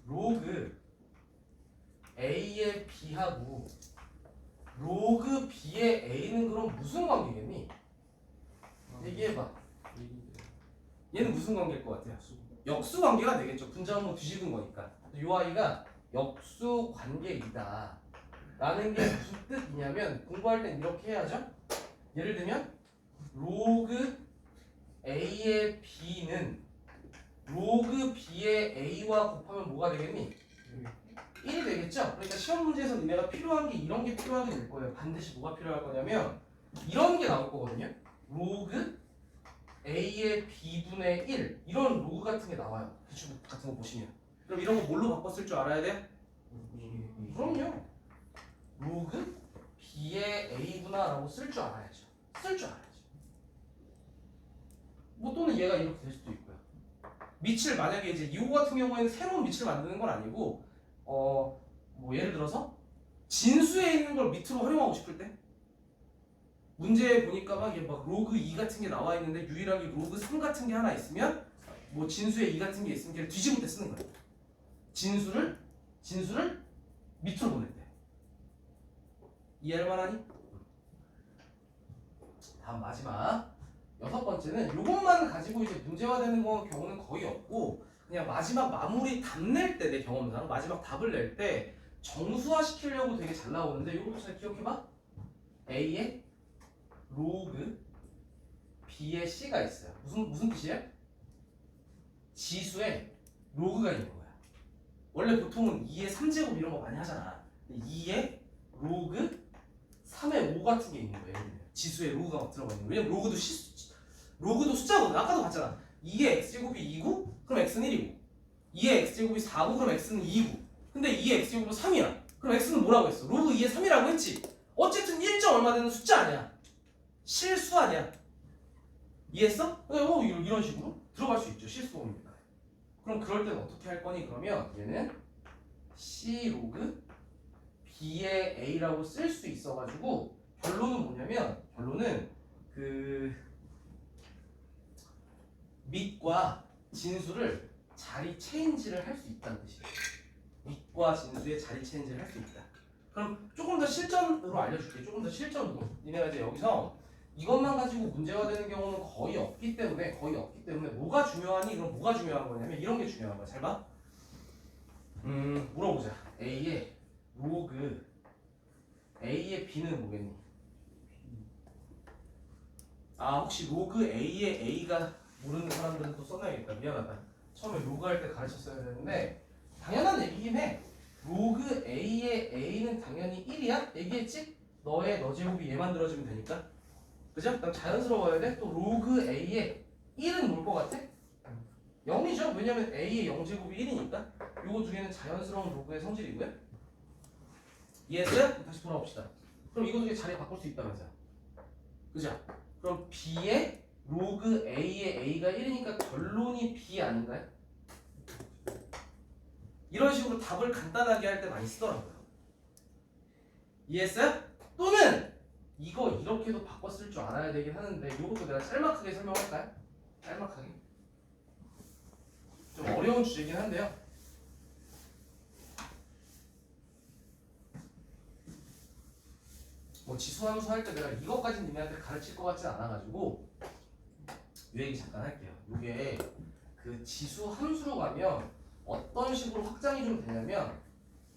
로그 A의 B하고 로그 B의 A는 그럼 무슨 관계겠니? 얘기해봐. 얘는 무슨 관계일 것 같아요? 역수 관계가 되겠죠. 분자분모 뒤집은 거니까. 이 아이가 역수 관계이다 라는 게 무슨 뜻이냐면 공부할 땐 이렇게 해야죠. 예를 들면 로그 A의 B는 로그 B의 A와 곱하면 뭐가 되겠니? 1이 되겠죠? 그러니까 시험 문제에서 니네가 필요한 게 이런 게 필요하게 될 거예요. 반드시 뭐가 필요할 거냐면 이런 게 나올 거거든요. 로그 A의 B분의 1 이런 로그 같은 게 나와요. 기출 같은 거 보시면. 그럼 이런 거 뭘로 바꿨을 줄 알아야 돼? 그럼요. 로그 B의 A구나 라고 쓸 줄 알아야죠. 쓸 줄 알아야죠. 뭐 또는 얘가 이렇게 될 수도 있고요. 밑을 만약에 이제 이거 같은 경우에는 새로운 밑을 만드는 건 아니고 뭐 예를 들어서 진수에 있는 걸 밑으로 활용하고 싶을 때 문제 보니까 막 이게 막 로그 2 같은 게 나와 있는데 유일하게 로그 3 같은 게 하나 있으면 뭐 진수에 2 같은 게 있으면 걔를 뒤집을 때 쓰는 거예요. 진수를 밑으로 보낼 때. 이해할 만하니? 다음 마지막 여섯 번째는 이것만 가지고 이제 문제화되는 경우는 거의 없고 그냥 마지막 마무리 답 낼 때 내 경험상 마지막 답을 낼 때 정수화 시키려고 되게 잘 나오는데 이것도 잘 기억해봐. A에 로그 B에 C가 있어요. 무슨 뜻이에요? 지수에 로그가 있는 거야. 원래 보통은 2의 3제곱 이런 거 많이 하잖아. 2의 로그 3의 5 같은 게 있는 거예요. 지수에 로그가 막 들어가 있는 거예요. 왜냐면 로그도 숫자거든. 아까도 봤잖아. 2의 x제곱이 2고 그럼 x는 1이고 2의 x제곱이 4고 그럼 x는 2고 근데 2의 x제곱은 3이야. 그럼 x는 뭐라고 했어? 로그 2의 3이라고 했지. 어쨌든 1점 얼마 되는 숫자 아니야. 실수 아니야. 이해했어? 이런 식으로 들어갈 수 있죠. 실수범위니까. 그럼 그럴 때는 어떻게 할 거니? 그러면 얘는 C 로그 B의 A라고 쓸 수 있어가지고 결론은 뭐냐면 결론은 그 밑과 진수를 자리 체인지를 할 수 있다는 뜻이에요. 밑과 진수의 자리 체인지를 할 수 있다. 그럼 조금 더 실전으로 알려줄게. 조금 더 실전으로. 니네가 이제 여기서 이것만 가지고 문제가 되는 경우는 거의 없기 때문에 뭐가 중요하니? 그럼 뭐가 중요한 거냐면 이런 게 중요한 거야. 잘 봐. 물어보자. A의 로그 A의 B는 뭐겠니? 혹시 로그 A의 A가 모르는 사람들은 또 써놔야겠다. 미안하다. 처음에 로그 할 때 가르쳤어야 되는데 당연한 얘기긴 해. 로그 A의 A는 당연히 1이야? 얘기했지? 너 제곱이 얘 만들어주면 되니까. 그죠? 그럼 자연스러워야 돼? 또 로그 A의 1은 뭘 것 같아? 0이죠? 왜냐면 A의 0제곱이 1이니까. 요거 두 개는 자연스러운 로그의 성질이고요. 이해했어요? 다시 돌아봅시다. 그럼 이거 두 개 자리 바꿀 수 있다면서요. 그죠? 그럼 B의 로그 A의 A가 1이니까 결론이 B 아닌가요? 이런 식으로 답을 간단하게 할 때 많이 쓰더라고요. 이해했어요? 또는 이거 이렇게도 바꿔 쓸 줄 알아야 되긴 하는데 이것도 내가 짤막하게 설명할까요? 짤막하게. 좀 어려운 주제긴 한데요. 뭐 지수함수 할 때 내가 이것까지는 니네한테 가르칠 것 같진 않아가지고 이 얘기 잠깐 할게요. 이게 그 지수 함수로 가면 어떤 식으로 확장이 좀 되냐면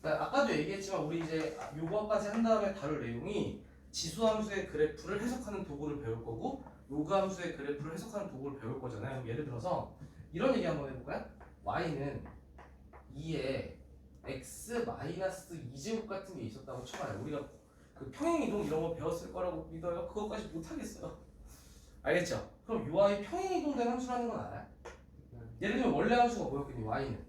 그러니까 아까도 얘기했지만 우리 이제 요거까지 한 다음에 다룰 내용이 지수함수의 그래프를 해석하는 도구를 배울 거고 요구함수의 그래프를 해석하는 도구를 배울 거잖아요. 그럼 예를 들어서 이런 얘기 한번 해볼까요? y는 2에 x-2제곱 같은 게 있었다고 쳐봐요. 우리가 그 평행이동 이런 거 배웠을 거라고 믿어요. 그것까지 못하겠어요. 알겠죠? 그럼 UI 평행이동된 함수라는 건 알아요? 예를 들면 원래 함수가 뭐였겠니? y는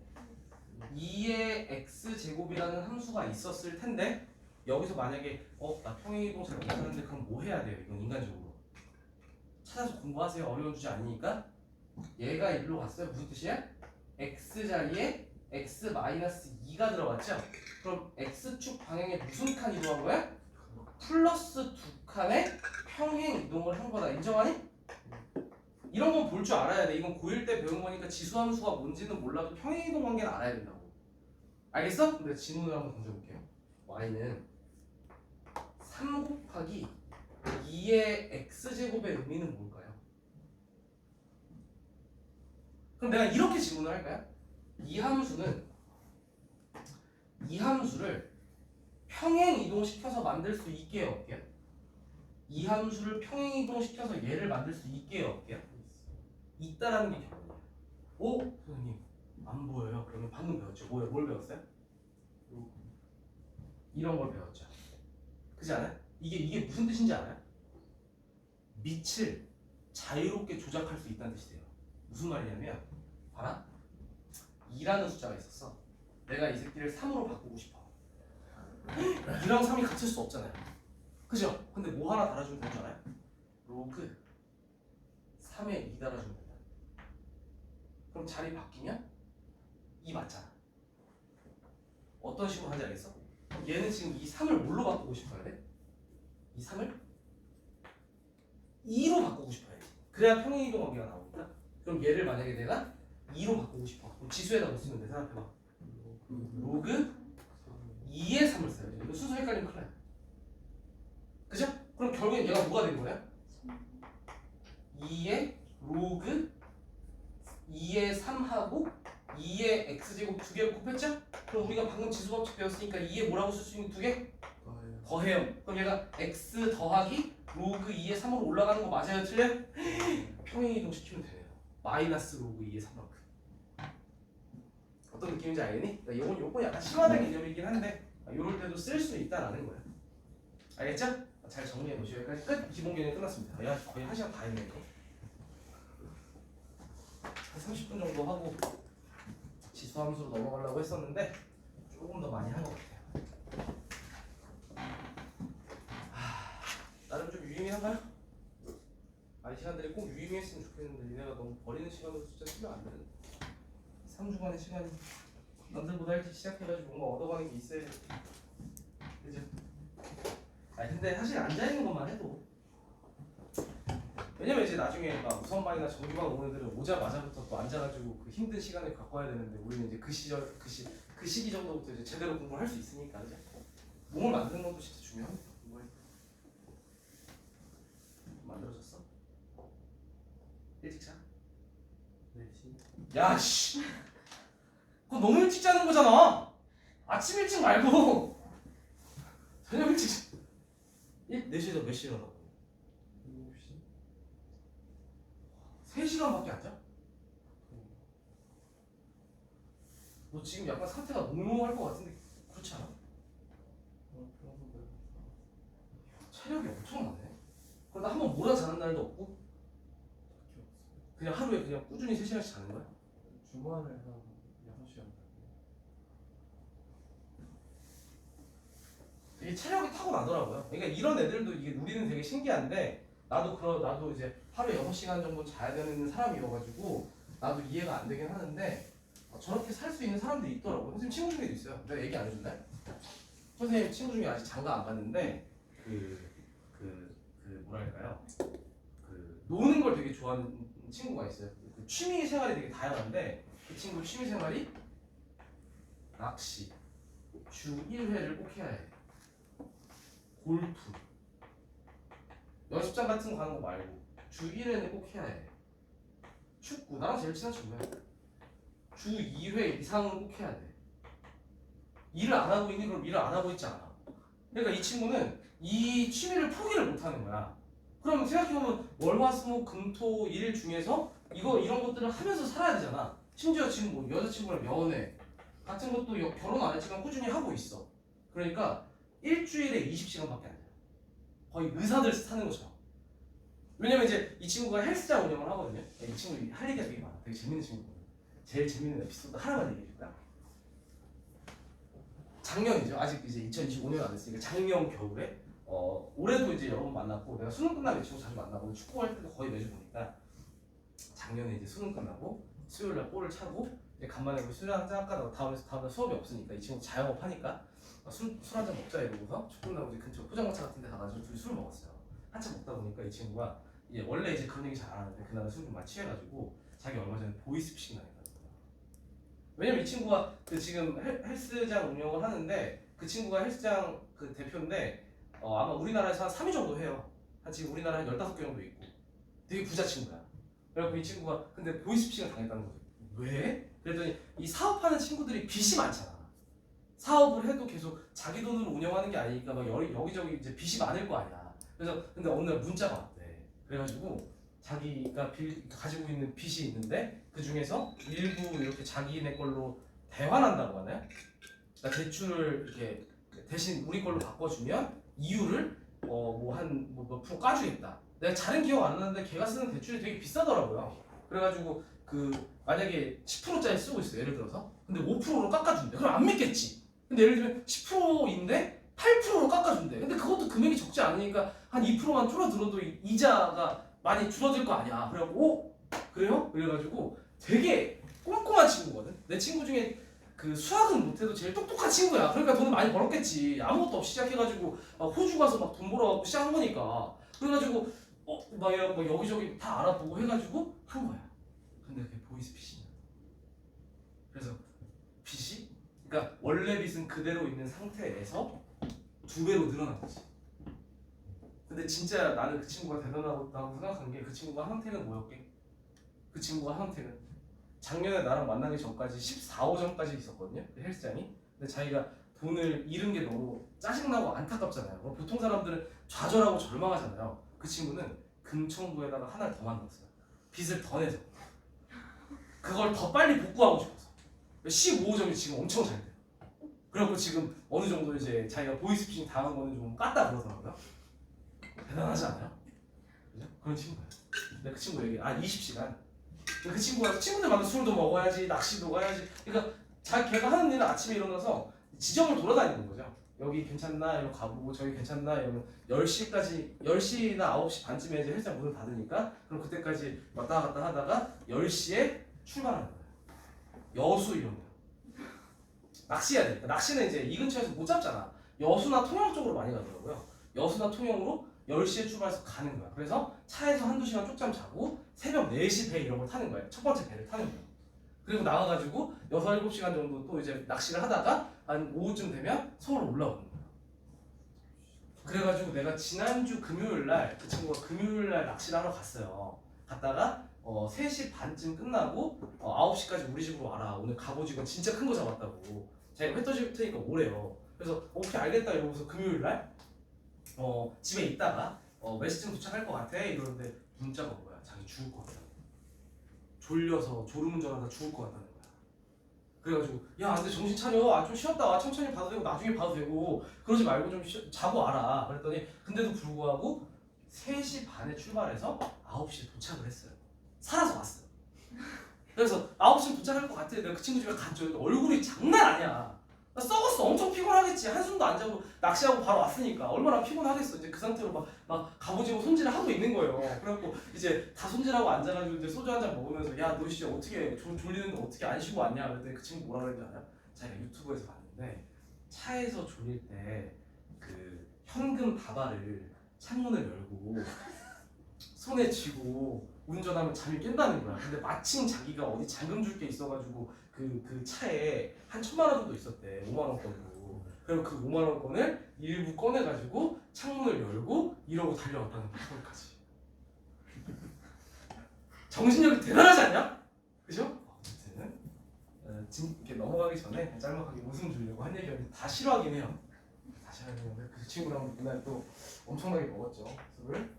2의 x제곱이라는 함수가 있었을 텐데 여기서 만약에 나 평행이동 잘 못하는데 그럼 뭐 해야 돼요? 이건 인간적으로 찾아서 공부하세요. 어려운 주제 아니니까. 얘가 일로 갔어요. 무슨 뜻이야? x 자리에 x-2가 들어갔죠? 그럼 x축 방향에 무슨 칸 이동한 거야? 플러스 2칸의 평행 이동을 한 거다. 인정하니? 이런 건 볼 줄 알아야 돼. 이건 고1 때 배운 거니까 지수함수가 뭔지는 몰라도 평행 이동 관계는 알아야 된다고. 알겠어? 근데 질문을 한번 던져볼게요. y는 3 곱하기 2의 x제곱의 의미는 뭘까요? 그럼 내가 이렇게 질문을 할까요? 이 함수를 평행 이동시켜서 만들 수 있게요, 없게요? 이 함수를 평행 이동시켜서 얘를 만들 수 있게요, 없게요? 있다라는 게 결론이에요. 오? 선생님 안 보여요. 그러면 방금 배웠죠. 뭘 배웠어요? 이런 걸 배웠죠. 그렇지 않아요? 이게 무슨 뜻인지 알아요? 밑을 자유롭게 조작할 수 있다는 뜻이 돼요. 무슨 말이냐면 봐라. 2라는 숫자가 있었어. 내가 이 새끼를 3으로 바꾸고 싶어. 2랑 3이 같을 수 없잖아요. 그죠? 근데 뭐 하나 달아주면 되는 줄 알아요? 로그 3에 2 달아주면 된다. 그럼 자리 바뀌면 2 맞잖아. 어떤 식으로 하는지 알겠어? 얘는 지금 이 3을 뭘로 바꾸고 싶어야 돼? 이 3을 2로 바꾸고 싶어야지. 그래야 평행이동 관계가 나오니까. 그럼 얘를 만약에 내가 2로 바꾸고 싶어. 그럼 지수에다 뭐 쓰면 돼? 생각해봐. 로그 2의 3을 써야지. 이거 순서 헷갈리면 큰일 나요. 그죠? 그럼 결국엔 얘가 뭐가 된 거야? 2의 로그 2의 3하고 2의 x제곱 두 개를 곱했죠? 그럼 우리가 방금 지수법칙 배웠으니까 2의 뭐라고 쓸 수 있는 두 개? 더해요. 그럼 얘가 x 더하기 로그 2의 3으로 올라가는 거 맞아요? 틀려요? 평행이동 시키면 되네요. 마이너스 로그 2의 3만큼. 어떤 느낌인지 알겠니? 그러니까 요건 약간 심화된 개념이긴 한데 요럴 때도 쓸 수 있다라는 거예요. 알겠죠? 잘 정리해 놓으시고 여기까지 끝. 기본 개념 끝났습니다. 야, 거의 1시간 다 했네 이거. 한 30분 정도 하고 지수함수로 넘어가려고 했었는데 조금 더 많이 한 것 같아요. 나름 좀 유의미한가요? 아니 시간들이 꼭 유의미했으면 좋겠는데 니네가 너무 버리는 시간으로 숫자 쓰면 안 되는데 3주간의 시간이 남들보다 일찍 시작해가지고 뭔가 얻어가는 게 있어야 돼. 그죠? 아니 근데 사실 앉아있는 것만 해도 왜냐면 이제 나중에 막 우선반이나 정규반 오는 애들은 오자마자부터 또 앉아가지고 그 힘든 시간을 갖고 와야 되는데 우리는 이제 그 시기 정도부터 이제 제대로 공부를 할 수 있으니까 이제 몸을 만드는 것도 진짜 중요합니다. 공부할 때. 만들어졌어? 일찍 자? 야 씨 그거 너무 일찍 자는 거잖아. 아침 일찍 말고 저녁 일찍 자. 4시에서 몇 시에 일어나고? 3시간밖에 안 자? 너 지금 약간 상태가 몽롱할 것 같은데 그렇지 않아? 체력이 엄청나네. 그러다 한번 몰아자는 날도 없고 그냥 하루에 그냥 꾸준히 3시간씩 자는 거야? 주말에 한 6시간 이게 체력이 타고나더라고요. 그러니까 이런 애들도 이게 우리는 되게 신기한데 나도 이제 하루에 6시간 정도 자야 되는 사람이어가지고 나도 이해가 안 되긴 하는데 저렇게 살 수 있는 사람들이 있더라고요. 선생님 친구 중에도 있어요. 내가 얘기 안 해준다? 선생님 친구 중에 아직 장가 안 갔는데 뭐랄까요? 노는 걸 되게 좋아하는 친구가 있어요. 그 취미 생활이 되게 다양한데 그 친구 취미 생활이 낚시, 주 1회를 꼭 해야 해. 골프, 연습장 같은 거 가는 거 말고 주 1회는 꼭 해야 해. 축구, 나랑 제일 친한 친구야. 주 2회 이상은 꼭 해야 돼. 일을 안 하고 있니? 그럼 일을 안 하고 있지 않아. 그러니까 이 친구는 이 취미를 포기를 못 하는 거야. 그럼 생각해보면 월화수목금토 일 중에서 이런 것들을 하면서 살아야 되잖아. 심지어 지금 뭐 여자친구랑 연애 같은 것도 결혼 안 했지만 꾸준히 하고 있어. 그러니까 일주일에 20시간밖에 안 돼. 거의 의사들 사는 것처럼. 왜냐면 이제 이 친구가 헬스장 운영을 하거든요. 이 친구 할 얘기가 되게 많아. 되게 재밌는 친구거든요. 제일 재밌는 에피소드 하나만 얘기해 줄까요? 작년이죠. 아직 이제 2025년 안 됐으니까 작년 겨울에 올해도 이제 여러 번 만났고 내가 수능 끝나면 이 친구 자주 만나고 축구할 때도 거의 매주 보니까 작년에 이제 수능 끝나고 수요일날 볼을 차고 이제 간만에 우리 술 한잔 할까 다음날 수업이 없으니까 이 친구 자영업 하니까 술 한잔 먹자 이러고서 축구 끝나고 이제 근처 포장마차 같은 데 가가지고 둘이 술 먹었어요. 한참 먹다 보니까 이 친구가 이제 원래 이제 그런 얘기 잘 안 하는데 그날은 술 좀 많이 취해가지고 자기 얼마 전에 보이스피싱 당했다는 거예요. 왜냐면 이 친구가 그 지금 헬스장 운영을 하는데 그 친구가 헬스장 그 대표인데 아마 우리나라에서 한 3위 정도 해요. 한 지금 우리나라에 한 15개 정도 있고 되게 부자 친구야. 그래갖고 이 친구가 근데 보이스피싱을 당했다는 거죠. 왜? 그랬더니 이 사업하는 친구들이 빚이 많잖아. 사업을 해도 계속 자기 돈으로 운영하는 게 아니니까 막 여기저기 이제 빚이 많을 거 아니야. 그래서 근데 어느 날 문자가 왔대. 그래가지고 자기가 가지고 있는 빚이 있는데 그 중에서 일부 이렇게 자기네 걸로 대환한다고 하나요? 그러니까 대출을 이렇게 대신 우리 걸로 바꿔주면 이율을 몇 프로 까주겠다. 내가 잘은 기억 안 나는데 걔가 쓰는 대출이 되게 비싸더라고요. 그래가지고 그 만약에 10%짜리 쓰고 있어 예를 들어서 근데 5%로 깎아준대. 그럼 안 믿겠지. 근데 예를 들면 10%인데 8%로 깎아준대. 근데 그것도 금액이 적지 않으니까 한 2%만 줄어들어도 이자가 많이 줄어들 거 아니야. 그래갖고 그래요? 그래가지고 되게 꼼꼼한 친구거든. 내 친구 중에 그 수학은 못해도 제일 똑똑한 친구야. 그러니까 돈을 많이 벌었겠지. 아무것도 없이 시작해가지고 호주 가서 막 돈 벌어갖고 시작한 거니까. 그래가지고 막 여기저기 다 알아보고 해가지고 한 거야. 근데 그게 보이스피싱이야. 그래서 빚이 그러니까 원래 빚은 그대로 있는 상태에서 2배로 늘어난 거지. 근데 진짜 나는 그 친구가 대단하다고 생각한 게 그 친구가 한택은 뭐였게? 그 친구가 한택은 작년에 나랑 만나기 전까지 14호점까지 있었거든요. 그 헬스장이. 근데 자기가 돈을 잃은 게 너무 짜증나고 안타깝잖아요. 보통 사람들은 좌절하고 절망하잖아요. 그 친구는 금천구에다가 하나를 더 만들었어요. 빚을 더 내서 그걸 더 빨리 복구하고 싶어서 15호점이 지금 엄청 잘 돼요. 그래갖고 지금 어느 정도 이제 자기가 보이스피싱 당한 거는 좀 깠다 그러더라고요. 대단하지 않아요? 그죠? 그런 친구예요. 근데 그 친구 얘기 20시간 그 친구가 친구들 만나 술도 먹어야지 낚시도 가야지 그러니까 걔가 하는 일은 아침에 일어나서 지점을 돌아다니는 거죠. 여기 괜찮나 이러고 가보고 저기 괜찮나 이러면 10시까지 10시나 9시 반쯤에 이제 헬스장 문을 닫으니까 그럼 그때까지 왔다 갔다 하다가 10시에 출발하는 거예요. 여수 이런 거 낚시해야 되니까 낚시는 이제 이 근처에서 못 잡잖아. 여수나 통영 쪽으로 많이 가더라고요. 여수나 통영으로 10시에 출발해서 가는 거야. 그래서 차에서 한두 시간 쪽잠 자고 새벽 4시 배 이런 걸 타는 거야. 첫 번째 배를 타는 거야. 그리고 나와가지고 6, 7시간 정도 또 이제 낚시를 하다가 한 오후쯤 되면 서울로 올라오는 거야. 그래가지고 내가 지난주 금요일날 그 친구가 금요일날 낚시를 하러 갔어요. 갔다가 3시 반쯤 끝나고 9시까지 우리 집으로 와라. 오늘 갑오징어 진짜 큰 거 잡았다고. 자기가 회 떠줄 테니까 오래요. 그래서 오케이 알겠다 이러고서 금요일날 집에 있다가 몇 시쯤 도착할 것 같아? 이러는데 문자가 온 거야. 자기 죽을 것 같다고. 졸려서 졸음운전하다 죽을 것 같다는 거야. 그래가지고 야 근데 정신 차려. 좀 쉬었다 와. 천천히 봐도 되고 나중에 봐도 되고 그러지 말고 좀 자고 와라. 그랬더니 근데도 불구하고 3시 반에 출발해서 9시에 도착을 했어요. 살아서 왔어요. 그래서 9시에 도착할 것 같아. 내가 그 친구 집에 갔죠. 얼굴이 장난 아니야. 나 썩었어. 엄청 피곤하겠지. 한숨도 안 자고 낚시하고 바로 왔으니까 얼마나 피곤하겠어. 이제 그 상태로 막 갑오징어 손질을 하고 있는 거예요. 그래갖고 이제 다 손질하고 앉아가지고 이제 소주 한 잔 먹으면서 야 너 진짜 어떻게 졸리는데 어떻게 안 쉬고 왔냐 그랬더니 그 친구 뭐라 그랬는지 알아요? 자기가 유튜브에서 봤는데 차에서 졸릴 때 그 현금 다발을 창문을 열고 손에 쥐고 운전하면 잠이 깬다는 거야. 근데 마침 자기가 어디 잠금 줄 게 있어가지고 그 차에 한 1,000만 원 정도 있었대. 5만 원권으로. 그리고 그 5만 원권을 일부 꺼내가지고 창문을 열고 이러고 달려왔다는 거야. 서울까지. 정신력이 대단하지 않냐? 그죠? 아무튼 넘어가기 전에 짤막하게 웃음 주려고 한 얘기였는데 다 싫어하긴 해요. 다 싫어하긴 했는데 그 친구랑 그날 또 엄청나게 먹었죠 술을.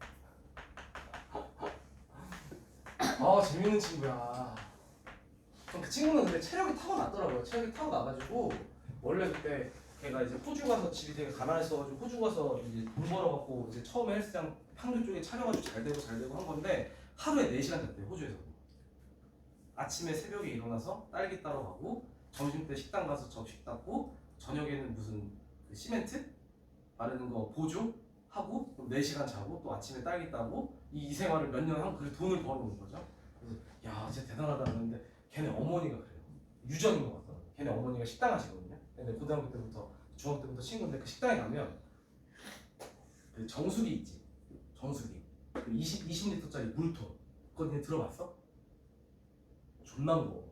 아 재밌는 친구야. 그럼 그 친구는 근데 체력이 타고났더라고요. 체력이 타고나가지고 원래 그때 걔가 이제 호주 가서 집이 되게 가난했어가지고 호주 가서 이제 돈 벌어갖고 이제 처음에 헬스장 판교 쪽에 차려가지고 잘 되고 한 건데 하루에 4시간 잤대요 호주에서. 아침에 새벽에 일어나서 딸기 따러 가고 점심 때 식당 가서 접시 닦고 저녁에는 무슨 그 시멘트 바르는 거 보조 하고 또 4시간 자고 또 아침에 딸기 따고 이 생활을 몇 년 하고 그래 돈을 벌어오는 거죠. 그래서 야 진짜 대단하다 그러는데 걔네 어머니가 그래요. 유전인 것 같더라고요. 걔네 어머니가 식당 하시거든요. 근데 고등학교 때부터 중학교 때부터 친구인데 그 식당에 가면 그 정수기 있지. 정수기 그 20리터짜리 물통 그거 니네 들어봤어? 존나 무거워.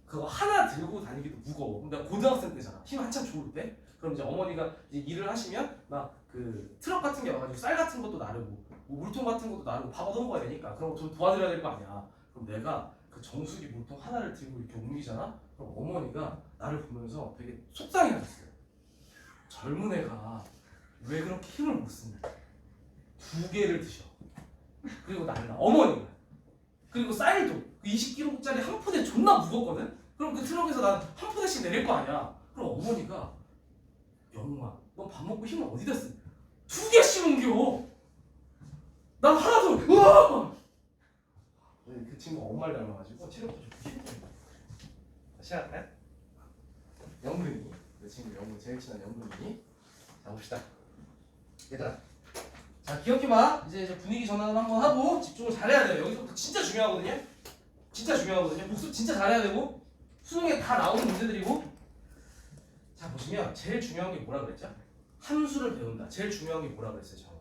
그거 하나 들고 다니기도 무거워. 근데 고등학생 때잖아. 힘 한참 좋을 때. 그럼 이제 어머니가 이제 일을 하시면 막 그 트럭 같은 게 와가지고 쌀 같은 것도 나르고 뭐 물통 같은 것도 나르고 밥 얻어먹어야 되니까 그럼 좀 도와드려야 될 거 아니야. 그럼 내가 그 정수기 물통 하나를 들고 이렇게 옮기잖아. 그럼 어머니가 나를 보면서 되게 속상해하셨어요. 젊은 애가 왜 그렇게 힘을 못 쓰냐. 2개를 드셔. 그리고 나는 어머니가 그리고 쌀도 20kg짜리 한 푸대 존나 무겁거든? 그럼 그 트럭에서 난 한 푸대씩 내릴 거 아니야. 그럼 어머니가 영웅아 너 밥 먹고 힘을 어디다 쓰? 2개씩 옮겨. 난 하나도 으아! 그 친구 엄마를 닮아가지고 체력도 좀 키우고. 시작할까요? 영근이 내 친구 영근 제일 친한 영근이. 자 봅시다 얘들아. 자 기억해봐. 이제 분위기 전환을 한번 하고 집중을 잘해야 돼요. 여기서부터 진짜 중요하거든요. 진짜 중요하거든요. 복습 진짜 잘해야 되고 수능에 다 나오는 문제들이고. 자 보시면 제일 중요한 게 뭐라 그랬죠? 함수를 배운다. 제일 중요한 게 뭐라 그랬어요 정아?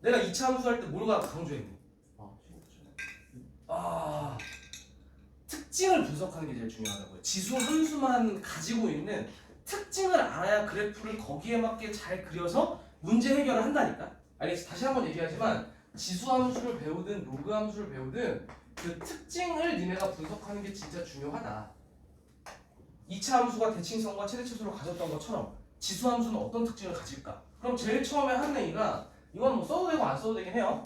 내가 2차 함수 할 때 뭐가 강조했니? 특징을 분석하는 게 제일 중요하다고요. 지수 함수만 가지고 있는 특징을 알아야 그래프를 거기에 맞게 잘 그려서 문제 해결을 한다니까. 알겠지? 다시 한번 얘기하지만 지수 함수를 배우든 로그 함수를 배우든 그 특징을 니네가 분석하는 게 진짜 중요하다. 2차 함수가 대칭성과 최대치수를 가졌던 것처럼 지수 함수는 어떤 특징을 가질까? 그럼 제일 처음에 하는 얘기가 이건 뭐 써도 되고 안 써도 되긴 해요.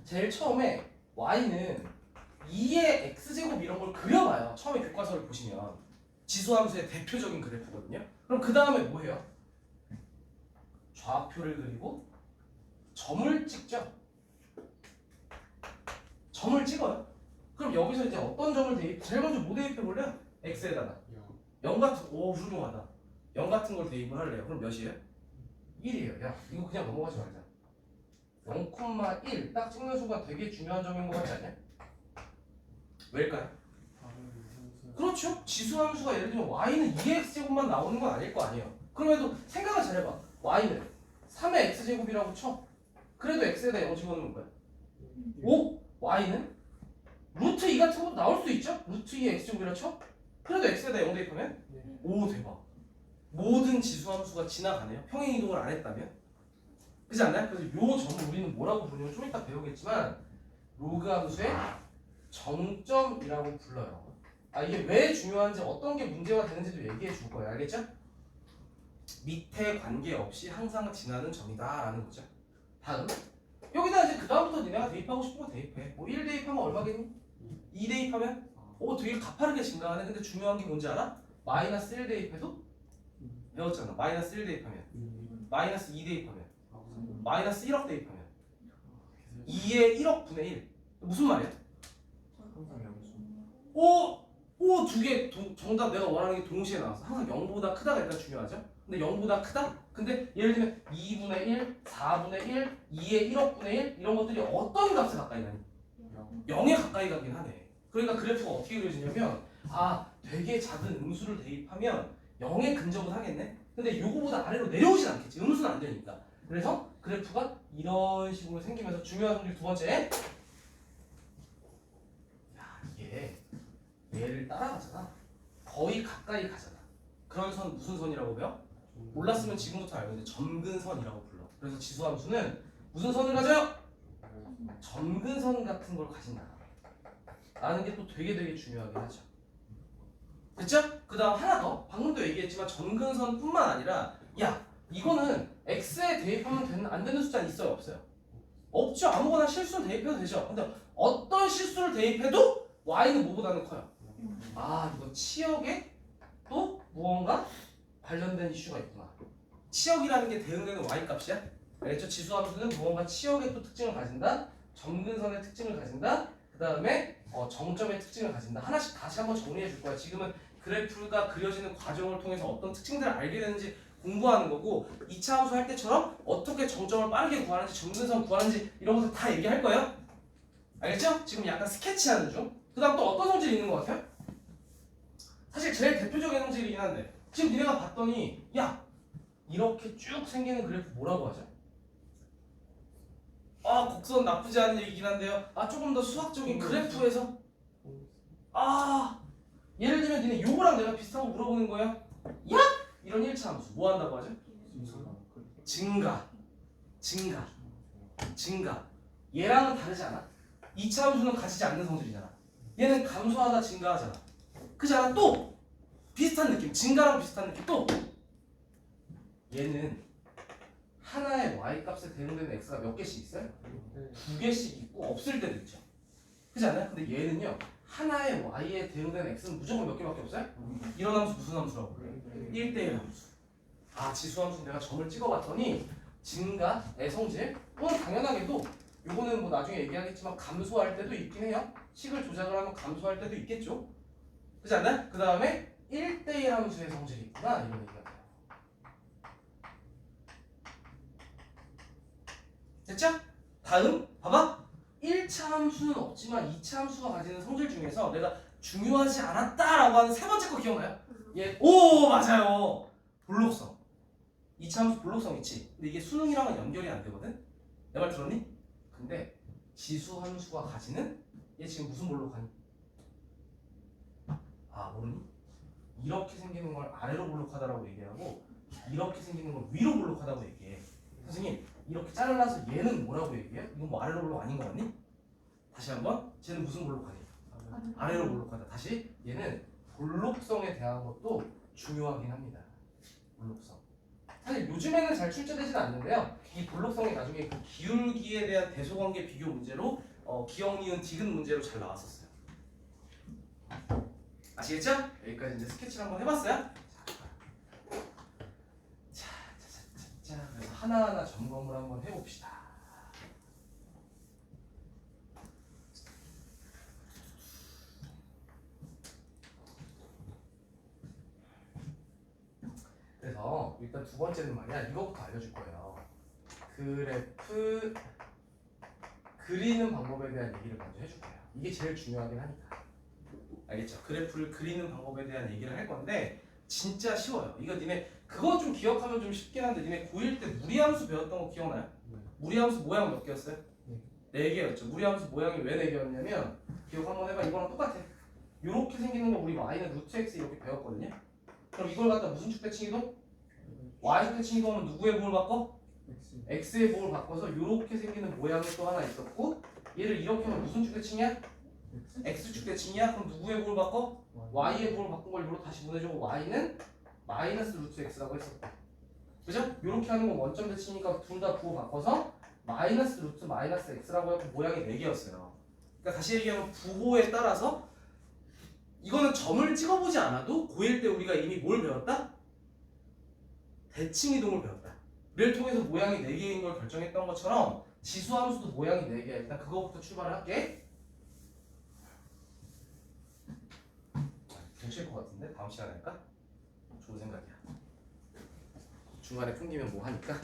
제일 처음에 y는 2의 x제곱 이런 걸 그려봐요. 처음에 교과서를 보시면 지수 함수의 대표적인 그래프거든요. 그럼 그 다음에 뭐 해요? 좌표를 그리고 점을 찍죠. 점을 찍어요. 그럼 여기서 이제 어떤 점을 제일 먼저 뭐 대입해 볼래요? x에다가 0 같은 오 훌륭하다. 0 같은 걸 대입을 할래요. 그럼 몇이에요? 1이에요. 야 이거 그냥 넘어가지 말자. 0,1 딱 찍는 순간 되게 중요한 점인 것 같지 않냐? 왜일까요? 그렇죠. 지수함수가 예를 들면 y는 2x제곱만 나오는 건 아닐 거 아니에요. 그럼에도 생각을 잘해봐. y는 3의 x제곱이라고 쳐. 그래도 x에다 0 집어넣는 거야. 오? y는 루트 2 같은 것도 나올 수 있죠? 루트 2의 x제곱이라 쳐? 그래도 x에다 0 대입하면? 오 대박. 모든 지수함수가 지나가네요. 평행이동을 안 했다면. 그렇지 않나요? 그래서 요 점을 우리는 뭐라고 부르냐면 좀 이따 배우겠지만 로그 함수의 정점이라고 불러요. 이게 왜 중요한지 어떤 게 문제가 되는지도 얘기해 줄 거예요. 알겠죠? 밑에 관계없이 항상 지나는 점이다 라는 거죠. 다음 여기다 이제 그 다음부터 니네가 대입하고 싶은 거 대입해. 뭐 1 대입하면 얼마겠니? 2 대입하면 되게 가파르게 증가하네. 근데 중요한 게 뭔지 알아? 마이너스 1 대입해도 배웠잖아. 마이너스 1 대입하면 마이너스 2 대입하면 마이너스 1억 대입하면 2의 1억 분의 1 무슨 말이야? 두 개 정답 내가 원하는 게 동시에 나왔어. 항상 0보다 크다가 일단 중요하죠. 근데 0보다 크다? 근데 예를 들면 2분의 1, 4분의 1, 2의 1억 분의 1 이런 것들이 어떤 값에 가까이 가니? 0에 가까이 가긴 하네. 그러니까 그래프가 어떻게 그려지냐면 되게 작은 음수를 대입하면 0에 근접은 하겠네? 근데 요거보다 아래로 내려오진 않겠지. 음수는 안 되니까. 그래서 그래프가 이런 식으로 생기면서 중요한 점이 두 번째. 이게 얘를 따라가잖아. 거의 가까이 가잖아. 그런 선 무슨 선이라고 배워? 몰랐으면 지금부터 알고 있는데 점근선이라고 불러. 그래서 지수함수는 무슨 선을 가져요? 점근선 같은 걸 가진다. 라는 게 또 되게 중요하긴 하죠. 됐죠? 그 다음 하나 더 방금도 얘기했지만 점근선뿐만 아니라 야 이거는 x에 대입하면 안 되는 숫자는 있어요 없어요? 없죠. 아무거나 실수를 대입해도 되죠. 근데 어떤 실수를 대입해도 y는 뭐보다는 커요. 아 이거 치역에 또 무언가 관련된 이슈가 있구나. 치역이라는 게 대응되는 y 값이야. 알겠죠? 지수함수는 무언가 치역의 또 특징을 가진다. 점근선의 특징을 가진다. 그 다음에 정점의 특징을 가진다. 하나씩 다시 한번 정리해 줄 거야. 지금은 그래프가 그려지는 과정을 통해서 어떤 특징들을 알게 되는지 공부하는 거고 2차 함수 할 때처럼 어떻게 정점을 빠르게 구하는지 점근선 구하는지 이런 것들 다 얘기할 거예요. 알겠죠? 지금 약간 스케치하는 중. 그 다음 또 어떤 성질이 있는 것 같아요? 사실 제일 대표적인 성질이긴 한데 지금 니네가 봤더니 야 이렇게 쭉 생기는 그래프 뭐라고 하죠? 아 곡선 나쁘지 않은 얘기긴 한데요. 아 조금 더 수학적인 그래프에서 예를 들면 니네 요거랑 내가 비슷한 거 물어보는 거야. 야 이런 1차 함수 뭐 한다고 하죠? 증가 얘랑은 다르지 않아? 2차 함수는 가지지 않는 성질이잖아. 얘는 감소하다 증가하잖아. 그지 않아? 또 비슷한 느낌 증가랑 비슷한 느낌 또 얘는 하나의 y값에 대응되는 x가 몇 개씩 있어요? 2개씩 있고 없을 때도 있죠. 그지 않아요? 근데 얘는요 하나의 y에 대응되는 x는 무조건 몇 개밖에 없어요? 이런 함수 무슨 함수라고 그래요? 1대1 함수. 지수함수 내가 점을 찍어봤더니 증가의 성질 당연하게도 요거는 뭐 나중에 얘기하겠지만 감소할 때도 있긴 해요. 식을 조작을 하면 감소할 때도 있겠죠. 그지 않나요? 그 다음에 1대1 함수의 성질이 있구나 이런 얘기가 돼요. 됐죠? 다음 봐봐 1차 함수는 없지만 2차 함수가 가지는 성질 중에서 내가 중요하지 않았다라고 하는 세 번째 거 기억나요? 오 맞아요 볼록성 2차 함수 볼록성 있지. 근데 이게 수능이랑은 연결이 안 되거든? 내 말 들었니? 근데 지수 함수가 가지는 얘 지금 무슨 볼록하니? 모르니? 이렇게 생기는 걸 아래로 볼록하다라고 얘기하고 이렇게 생기는 걸 위로 볼록하다고 얘기해. 선생님 이렇게 잘라서 얘는 뭐라고 얘기해요? 이건 뭐 아래로 볼록 아닌 거 같니? 다시 한번 쟤는 무슨 볼록하니? 아래로 볼록하다. 다시 얘는 볼록성에 대한 것도 중요하긴 합니다. 볼록성. 사실 요즘에는 잘 출제되지는 않는데요. 이 볼록성이 나중에 그 기울기에 대한 대소관계 비교 문제로 기억, 니은, 디귿 문제로 잘 나왔었어요. 아시겠죠? 여기까지 이제 스케치를 한번 해봤어요. 자, 그래서 하나하나 점검을 한번 해봅시다. 그래서 일단 두 번째는 말이야 이거부터 알려줄 거예요. 그래프 그리는 방법에 대한 얘기를 먼저 해줄 거예요. 이게 제일 중요하긴 하니까. 알겠죠? 그래프를 그리는 방법에 대한 얘기를 할 건데 진짜 쉬워요. 이거 니네 그거 좀 기억하면 좀 쉽긴 한데 니네 고1 때 무리함수 배웠던 거 기억나요? 무리함수 모양 몇 개였어요? 4개였죠. 무리함수 모양이 왜 4개였냐면 기억 한번 해봐. 이거랑 똑같아. 이렇게 생기는 거 우리 y는 루트 x 이렇게 배웠거든요. 그럼 이걸 갖다 무슨 축대칭이동? y 축대칭이동하면 누구의 부호를 바꿔? x의 부호를 바꿔서 이렇게 생기는 모양이 또 하나 있었고 얘를 이렇게 하면 무슨 축대칭이야? x축 대칭이야? 그럼 누구의 부호를 바꿔? y의 부호를 바꾼 걸 이로 다시 보내주고 y는 마이너스 루트 x라고 했었다. 그죠? 이렇게 하는 건 원점 대칭이니까 둘 다 부호 바꿔서 마이너스 루트 마이너스 x라고 해서 모양이 4개였어요. 그러니까 다시 얘기하면 부호에 따라서 이거는 점을 찍어보지 않아도 고1 때 우리가 이미 뭘 배웠다? 대칭이동을 배웠다. 를 통해서 모양이 4개인 걸 결정했던 것처럼 지수함수도 모양이 4개야. 일단 그거부터 출발을 할게. 뭉칠 것 같은데? 다음 시간에 할까? 좋은 생각이야. 중간에 끊기면 뭐 하니까